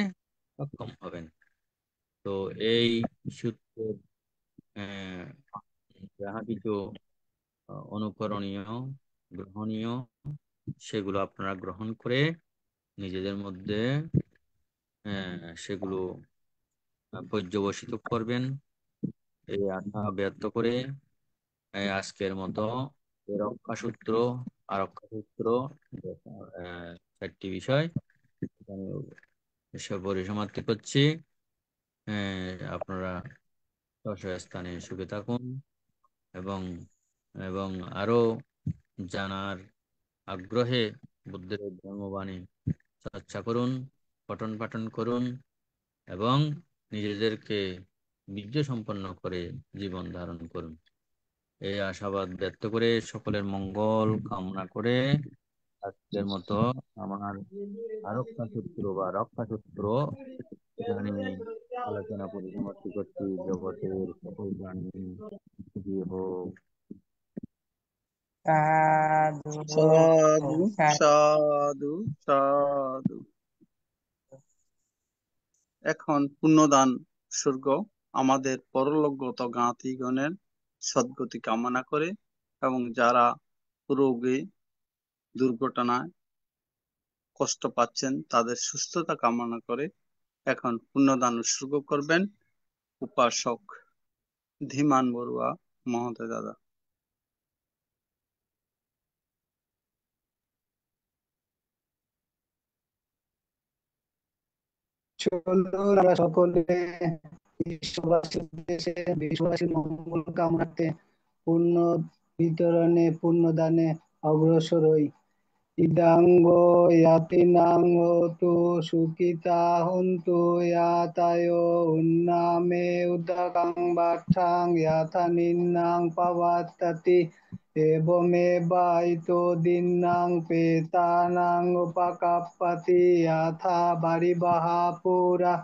সক্ষম হবেন। তো এই সূত্রে আহ, যাহা কিছু অনুকরণীয়, গ্রহণীয়, সেগুলো আপনারা গ্রহণ করে নিজেদের মধ্যে সেগুলো পর্যবসিত করবেন। এই আশা ব্যক্ত করে আজকের মতো এই রক্ষাসূত্র আর রক্ষাসূত্র চারটি বিষয় এখানে এসব পরিসমাপ্তি করছি। আপনারা স্ব স্থানে সুখে থাকুন এবং এবং আরো জানার আগ্রহে বুদ্ধের এই ধর্মবাণী চর্চা করুন, পঠন পাঠন করুন এবং নিজেদেরকে বীর্য সম্পন্ন করে জীবন ধারণ করুন। এই আশাবাদ ব্যক্ত করে সকলের মঙ্গল কামনা করে আজকের মতো আমার আরক্ষা সূত্র এখানে আলোচনা পরিসমাপ্তি করছি। জগতের সকল প্রাণী সুখী হোক। সাধু সাধু সাধু। সাধু সাধু। এখন পুণ্যদান উৎসর্গ আমাদের পরলোকগত জ্ঞাতিগণের সদ্গতি কামনা করে এবং যারা রোগে দুর্ঘটনায় কষ্ট পাচ্ছেন তাদের সুস্থতা কামনা করে এখন পুণ্যদান উৎসর্গ করবেন উপাসক ধীমান বড়ুয়া মহোদয় দাদা। চলুন আমরা সকলে বিশ্ববাসীর উদ্দেশ্যে বিশ্ববাসীর মঙ্গল কামনাতে পুণ্য বিতরণে পুণ্যদানে অগ্রসর হই। ইদাঙ্গ ইয়াতিনাং হোতু সুখিতা হন্তু ইয়াতায় উন্নামে উদকাং বাঠাং ইয়াথা নিন্নাং পাবাত্তাতি এবমেবাইতো দিন্নাং পেতানাং উপকাপ্পাতি ইয়াথা বারিবাহা পুরা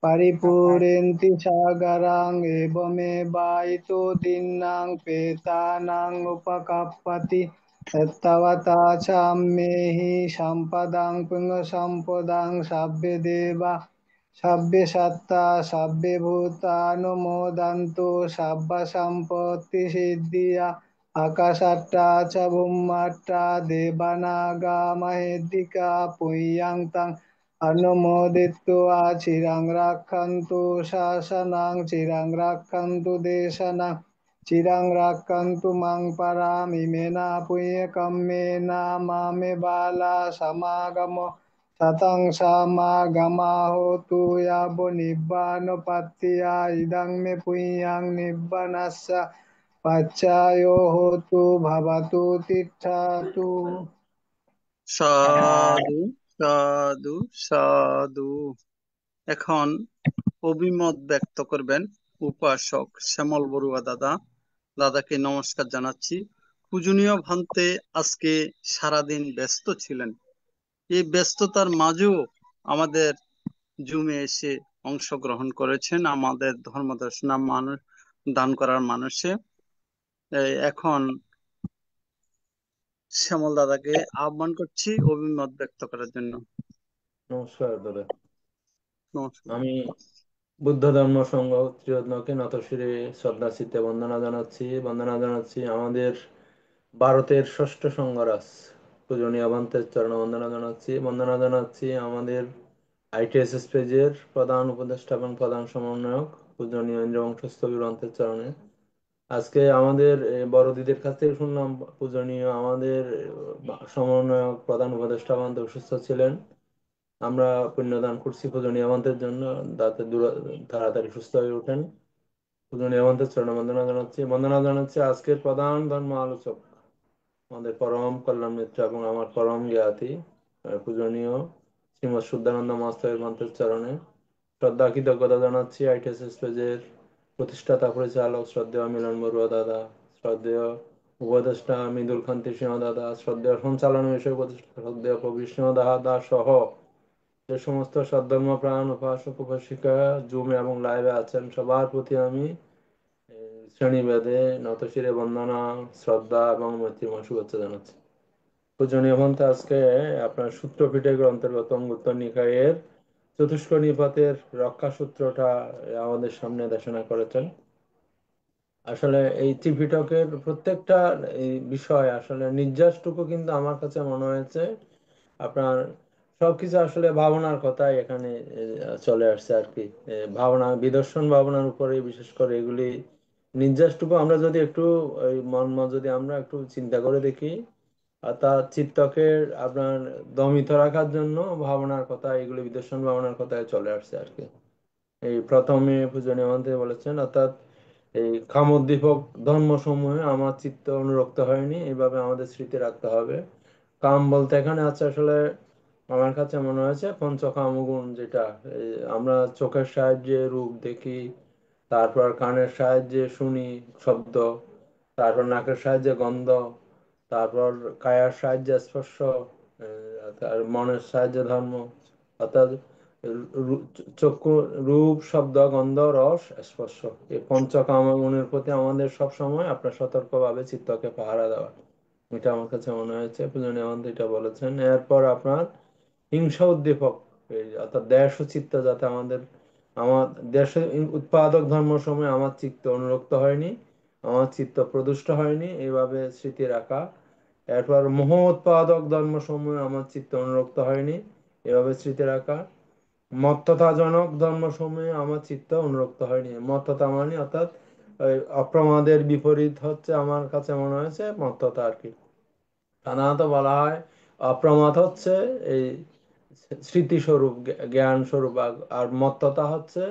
পরিপূরন্তি সাগরাং এবমেবাইতো দিন্নাং পেতানাং উপকাপ্পাতি তত্তবতা চাম্মেহি সম্পদাং পুণ্য সম্পদাং সাব্বে দেবা সাব্বে সত্তা সাব্বে ভূতানুমোদন্তু সাব্বা সম্পত্তি সিদ্ধিয়া আকাশাট্টা চ ভূম্মাট্টা দেবানাগা মহেদ্দিকা পুয়্যাং তাং অনুমোদিত্বা চিরাং রাক্ষন্তু শাসনাং চিরাং রাক্ষন্তু দেশনাং চিরাং রাক্ষন্তু মাং পারামিমেনা পুণ্য কম্মেনা মামে বালা সমাগম শতং সমাগমা হোতু ইয়াব নিব্বান পাত্তিয়া ইদং মে পুণ্যং নিব্বানস্য পাচ্চায়ো হোতু ভবতু তিষ্ঠতু। সাধু সাধু সাধু। এখন অভিমত ব্যক্ত করবেন উপাসক শ্যামল বড়ুয়া দাদা। দাদাকে নমস্কার জানাচ্ছি। পূজনীয় ভান্তে আজকে সারাদিন ব্যস্ত ছিলেন। এই ব্যস্ততার মাঝেও আমাদের জুমে এসে অংশগ্রহণ করেছেন আমাদের ধর্মদর্শনা মানুষ দান করার মানুষে। এখন শ্যামল দাদাকে আহ্বান করছি অভিমত ব্যক্ত করার জন্য। নমস্কার দাদা। নমস্কার। আমি বুদ্ধ ধর্ম সংঘ ত্রিরত্নকে নতশিরে শ্রদ্ধা চিত্তে বন্দনা জানাচ্ছি আমাদের ভারতের ষষ্ঠ সংঘরাজ পূজনীয় ভন্তের চরণ বন্দনা জানাচ্ছি আমাদের আইটিএসএস পেজের প্রধান উপদেষ্টা এবং প্রধান সমন্বয়ক পূজনীয় ইন্দ্রবংশস্থবির ভন্তের চরণে। আজকে আমাদের বড়দিদের কাছ থেকে শুনলাম পূজনীয় আমাদের সমন্বয়ক প্রধান উপদেষ্টা ভন্তে অসুস্থ ছিলেন। আমরা পুণ্যদান করছি পূজনীয় আমাদের জন্য, যাতে তাড়াতাড়ি সুস্থ হয়ে ওঠেন। পূজনীয় আমাদের চরণ বন্দনা জানাচ্ছি আজকের প্রধান ধর্ম আলোচক আমাদের পরম কল্যাণ মিত্র এবং আমার পরম জ্ঞাতি পূজনীয় শ্রীমৎ শুদ্ধানন্দ মহাস্তবের মন্ত্রের চরণে শ্রদ্ধা কৃতজ্ঞতা জানাচ্ছি আইটিএসএস পেজের প্রতিষ্ঠাতা পরিচালক শ্রদ্ধেয় মিলন বড়ুয়া দাদা, শ্রদ্ধেয় উপদেষ্টা মৃদুল কান্তি সিংহ দাদা, শ্রদ্ধেয় সঞ্চালন বিষয় প্রতিষ্ঠাতা শ্রদ্ধেয় কবির সিংহ দাদা সহ যে সমস্ত সদ্ধর্মপ্রাণ উপাসক উপাসিকা জুম এবং লাইভে আছেন সবার প্রতি আমি শ্রেণীভেদে নতশিরে বন্দনা, শ্রদ্ধা এবং মৈত্রীময় শুভেচ্ছা জানাচ্ছি। পূজনীয় ভন্তে আজকে আপনার সূত্রপিটক অন্তর্গত অঙ্গুত্র নিকায়ের চতুষ্ক নিপাতের রক্ষা সূত্রটা আমাদের সামনে দেশনা করেছেন। আসলে এই ত্রিপিটকের প্রত্যেকটা এই বিষয় আসলে নির্যাসটুকু কিন্তু আমার কাছে মনে হয়েছে আপনার সবকিছু আসলে ভাবনার কথাই এখানে চলে আসছে আর কি। ভাবনা বিদর্শন ভাবনার উপরে বিশেষ করে এগুলি নির্যাসটুকু আমরা যদি একটু ওই মর্ম যদি আমরা একটু চিন্তা করে দেখি, তার চিত্তকে আপনার দমিত রাখার জন্য ভাবনার কথা, এগুলি বিদর্শন ভাবনার কথায় চলে আসছে আর কি। এই প্রথমে পূজনীয় মন্ত্রী বলেছেন অর্থাৎ এই কামোদ্দীপক ধর্মসমূহে আমার চিত্ত অনুরক্ত হয়নি, এইভাবে আমাদের স্মৃতি রাখতে হবে। কাম বলতে এখানে আছে আসলে আমার কাছে মনে হয়েছে পঞ্চকাম গুণ, যেটা আমরা চোখের সাহায্যে রূপ দেখি, তারপর কানের সাহায্যে শুনি শব্দ, তারপর নাকের সাহায্যে গন্ধ, তারপর কায়ার সাহায্যে স্পর্শ, আর মনের সাহায্যে ধর্ম। অর্থাৎ চক্ষু রূপ শব্দ গন্ধ রস স্পর্শ, এই পঞ্চকাম গুণের প্রতি আমাদের সব সময় আপনার সতর্কভাবে চিত্তকে পাহারা দেওয়া, এটা আমার কাছে মনে হয়েছে পূজনীয় মন্ত্রী এটা বলেছেন। এরপর আপনার হিংসা উদ্দীপক, অর্থাৎ দেশ ও চিত্ত যাতে আমার দেশের উৎপাদক ধর্ম সময় আমার চিত্ত অনুরক্ত হয়নি, আমার চিত্ত প্রদুষ্ট হয়নি, এইভাবে স্মৃতি রাখা। এরপর মোহ উৎপাদক ধর্ম সময় আমার চিত্ত অনুরক্ত হয়নি, এভাবে স্মৃতি রাখা। মত্ততাজনক ধর্ম সময়ে আমার চিত্ত অনুরক্ত হয়নি। মত্ততা মানে অর্থাৎ ওই অপ্রমাদের বিপরীত হচ্ছে আমার কাছে মনে হয়েছে মত্ততা আর কি। সাধারণত বলা হয় অপ্রমাদ হচ্ছে এই স্মৃতিস্বরূপ জ্ঞান স্বরূপ, আর মত্ততা হচ্ছে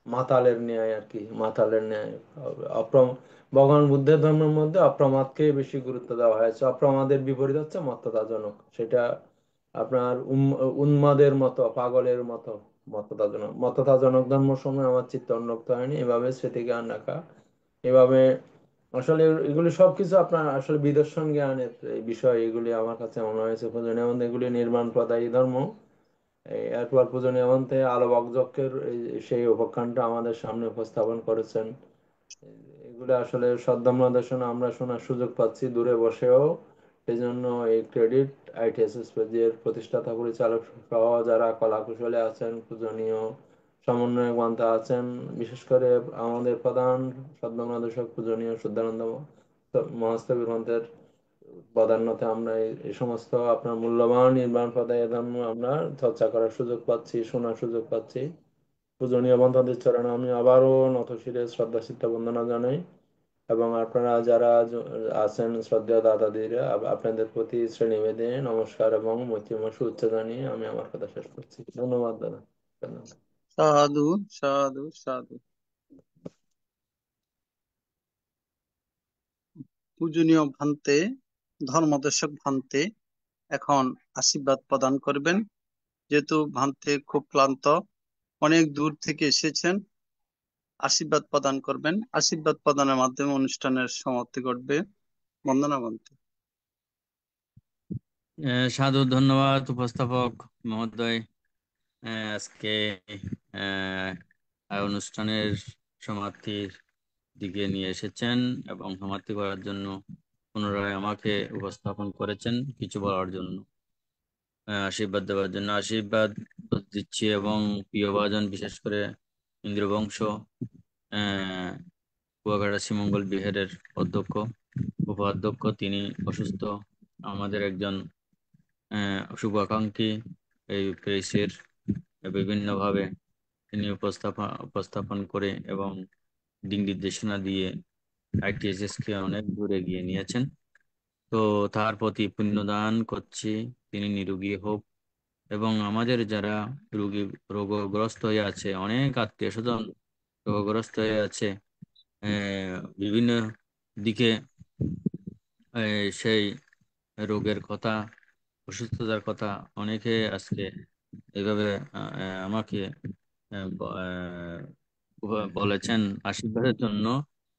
মাতালের ন্যায় আর কি, মাতালের ন্যায়। অপ্রম ভগবান বুদ্ধের ধর্মের মধ্যে অপ্রমাদকে বেশি গুরুত্ব দেওয়া হয়েছে, অপ্রমাদের বিপরীত হচ্ছে মত্ততাজনক, সেটা আপনার উন্মাদের মতো পাগলের মতো মত্ততাজনক ধর্ম সময় আমার চিত্ত উন্মুক্ত হয়নি, এভাবে স্মৃতি জ্ঞান রাখা। এভাবে আসলে এগুলি সবকিছু আপনার আসলে বিদর্শন জ্ঞানের এই বিষয়, এগুলি আমার কাছে মনে হয়েছে পূজনীয় মন্ত্রে এগুলি নির্মাণ প্রদায়ী ধর্ম। এরপর পূজনীয় মন্ত্রে আলোবক যজ্ঞের সেই উপাখ্যানটা আমাদের সামনে উপস্থাপন করেছেন। এগুলো আসলে সদ্ধর্ম দর্শন আমরা শোনার সুযোগ পাচ্ছি দূরে বসেও, এই জন্য এই ক্রেডিট আইটিএসএস পেজের প্রতিষ্ঠাতা পরিচালক সহ যারা কলা কুশলে আছেন, পূজনীয় সমন্বয়ক বান্তা আছেন, বিশেষ করে আমাদের প্রধান সদ্ধর্ম দর্শক পূজনীয় শুদ্ধানন্দ মহাস্তবী গ্রন্থের প্রাধান্যতে আমরা এই সমস্ত আপনার মূল্যবান নির্মাণ পদায় ধর্ম আমরা চর্চা করার সুযোগ পাচ্ছি, শোনার সুযোগ পাচ্ছি। পূজনীয় বন্ধুদের চরণে আমি আবারও নতশিরে শ্রদ্ধা চিত্ত বন্দনা জানাই, এবং আপনারা যারা আছেন শ্রদ্ধেয় দাদাদিরা আপনাদের প্রতি শ্রেণীভেদে নমস্কার এবং মৈত্রীময় শুভেচ্ছা জানিয়ে আমি আমার কথা শেষ করছি। ধন্যবাদ দাদা। সাধু সাধু সাধু। পূজনীয় ভান্তে ধর্মদর্শক ভান্তে এখন আশীর্বাদ প্রদান করবেন। যেহেতু ভান্তে খুব ক্লান্ত, অনেক দূর থেকে এসেছেন, আশীর্বাদ প্রদান করবেন। আশীর্বাদ প্রদানের মাধ্যমে অনুষ্ঠানের সমাপ্তি ঘটবে। বন্দনা ভান্তে। সাধু ধন্যবাদ উপস্থাপক মহোদয়। আজকে অনুষ্ঠানের সমাপ্তির দিকে নিয়ে এসেছেন এবং সমাপ্তি করার জন্য পুনরায় আমাকে উপস্থাপন করেছেন কিছু বলার জন্য, আশীর্বাদ দেওয়ার জন্য। আশীর্বাদ দিচ্ছি এবং প্রিয়ভাজন বিশেষ করে ইন্দ্রবংশ আহ কুয়াকাটা শ্রীমঙ্গল বিহারের অধ্যক্ষ উপাধ্যক্ষ, তিনি অসুস্থ। আমাদের একজন শুভাকাঙ্ক্ষী এই প্রেসের বিভিন্নভাবে তিনি উপস্থাপন করে এবং দিক নির্দেশনা দিয়ে ITSS কে অনেক দূরে এগিয়ে নিয়েছেন। তো তার প্রতি পুণ্যদান করছি, তিনি নিরোগী হোক এবং আমাদের যারা রোগগ্রস্ত হয়ে আছে, অনেক আত্মীয় স্বজন রোগগ্রস্ত হয়ে আছে বিভিন্ন দিকে, সেই রোগের কথা, অসুস্থতার কথা অনেকে আজকে এইভাবে আমাকে বলেছেন আশীর্বাদের জন্য।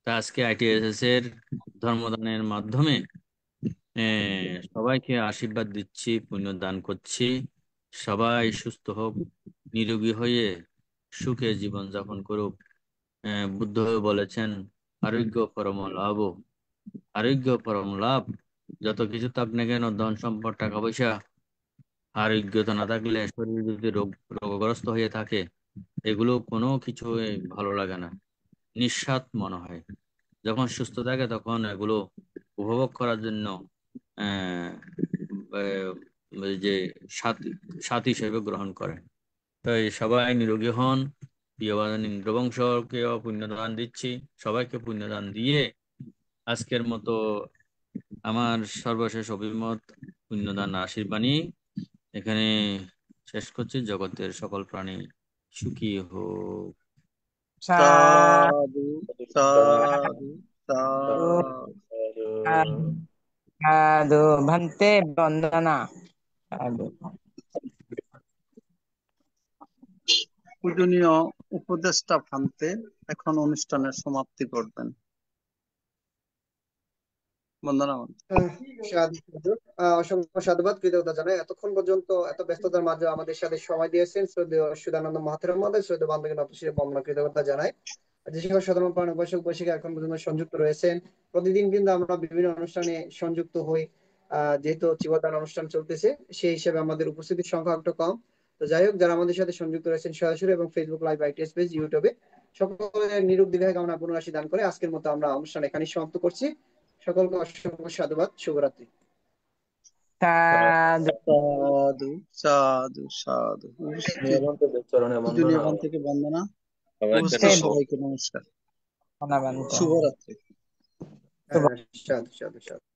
তা আজকে ITSS এর ধর্মদানের মাধ্যমে সবাইকে আশীর্বাদ দিচ্ছি, পুণ্য দান করছি। সবাই সুস্থ হোক, নিরোগী হয়ে সুখে জীবন যাপন করুক। বুদ্ধ বলেছেন আরোগ্য পরম লাভ। আরোগ্য পরম লাভ। যত কিছু থাক না কেন, ধন সম্পদ টাকা পয়সা, আরোগ্যতা না থাকলে, শরীর যদি রোগগ্রস্ত হয়ে থাকে, এগুলো কোনো কিছু ভালো লাগে না, নিঃস্বাদ মনে হয়। যখন সুস্থ থাকে তখন এগুলো উপভোগ করার জন্য আহ ওই যে সাথী সাথী হিসেবে গ্রহণ করে। তাই সবাই নিরোগী হন। প্রিয়বাদন ইন্দ্রবংশকেও পুণ্যদান দিচ্ছি, সবাইকে পুণ্যদান দিয়ে আজকের মতো আমার সর্বশেষ অভিমত পুণ্যদান আশীর্বাণী এখানে শেষ করছি। জগতের সকল প্রাণী সুখী হোক। সাধু সাধু সাধু সাধু। সাধু ভান্তে বন্দনা। সাধু। পূজনীয় উপদেষ্টা ভান্তে এখন অনুষ্ঠানের সমাপ্তি করবেন। বন্দনা। সাধু সাধু। অসংখ্য সাধুবাদ, কৃতজ্ঞতা জানাই এতক্ষণ পর্যন্ত এত ব্যস্ততার মাঝে আমাদের সাথে সময় দিয়েছেন শ্রদ্ধেয় সুধানন্দ মহাথের মধ্যে শ্রদ্ধেয় বান্ধবী নতশিরে বন্দনা, কৃতজ্ঞতা জানাই। যে সকল সাধারণ প্রাণ উপাসক উপাসিকা এখন পর্যন্ত সংযুক্ত রয়েছেন, প্রতিদিন কিন্তু আমরা বিভিন্ন অনুষ্ঠানে সংযুক্ত হই। যেহেতু চিবদান অনুষ্ঠান চলতেছে, সেই হিসেবে আমাদের উপস্থিতির সংখ্যা একটু কম। তো যাই হোক, যারা আমাদের সাথে সংযুক্ত রয়েছেন সরাসরি এবং ফেসবুক লাইভ ITS পেজ ইউটিউবে, সকলের নিরোগ দীর্ঘায়ু কামনা পুনরাশি দান করে আজকের মতো আমরা অনুষ্ঠান এখানেই সমাপ্ত করছি। সকলকে অসংখ্য সাধুবাদ, শুভরাত্রি। সাধু সাধু সাধু সাধু। উপস্থিত চরণে পূজনীয় বন্দনা। ভান্তেকে বন্দনা। সবাইকে উপস্থিত নমস্কার। সবাইকে নমস্কার, বন্দনা। শুভরাত্রি। সাধু সাধু সাধু।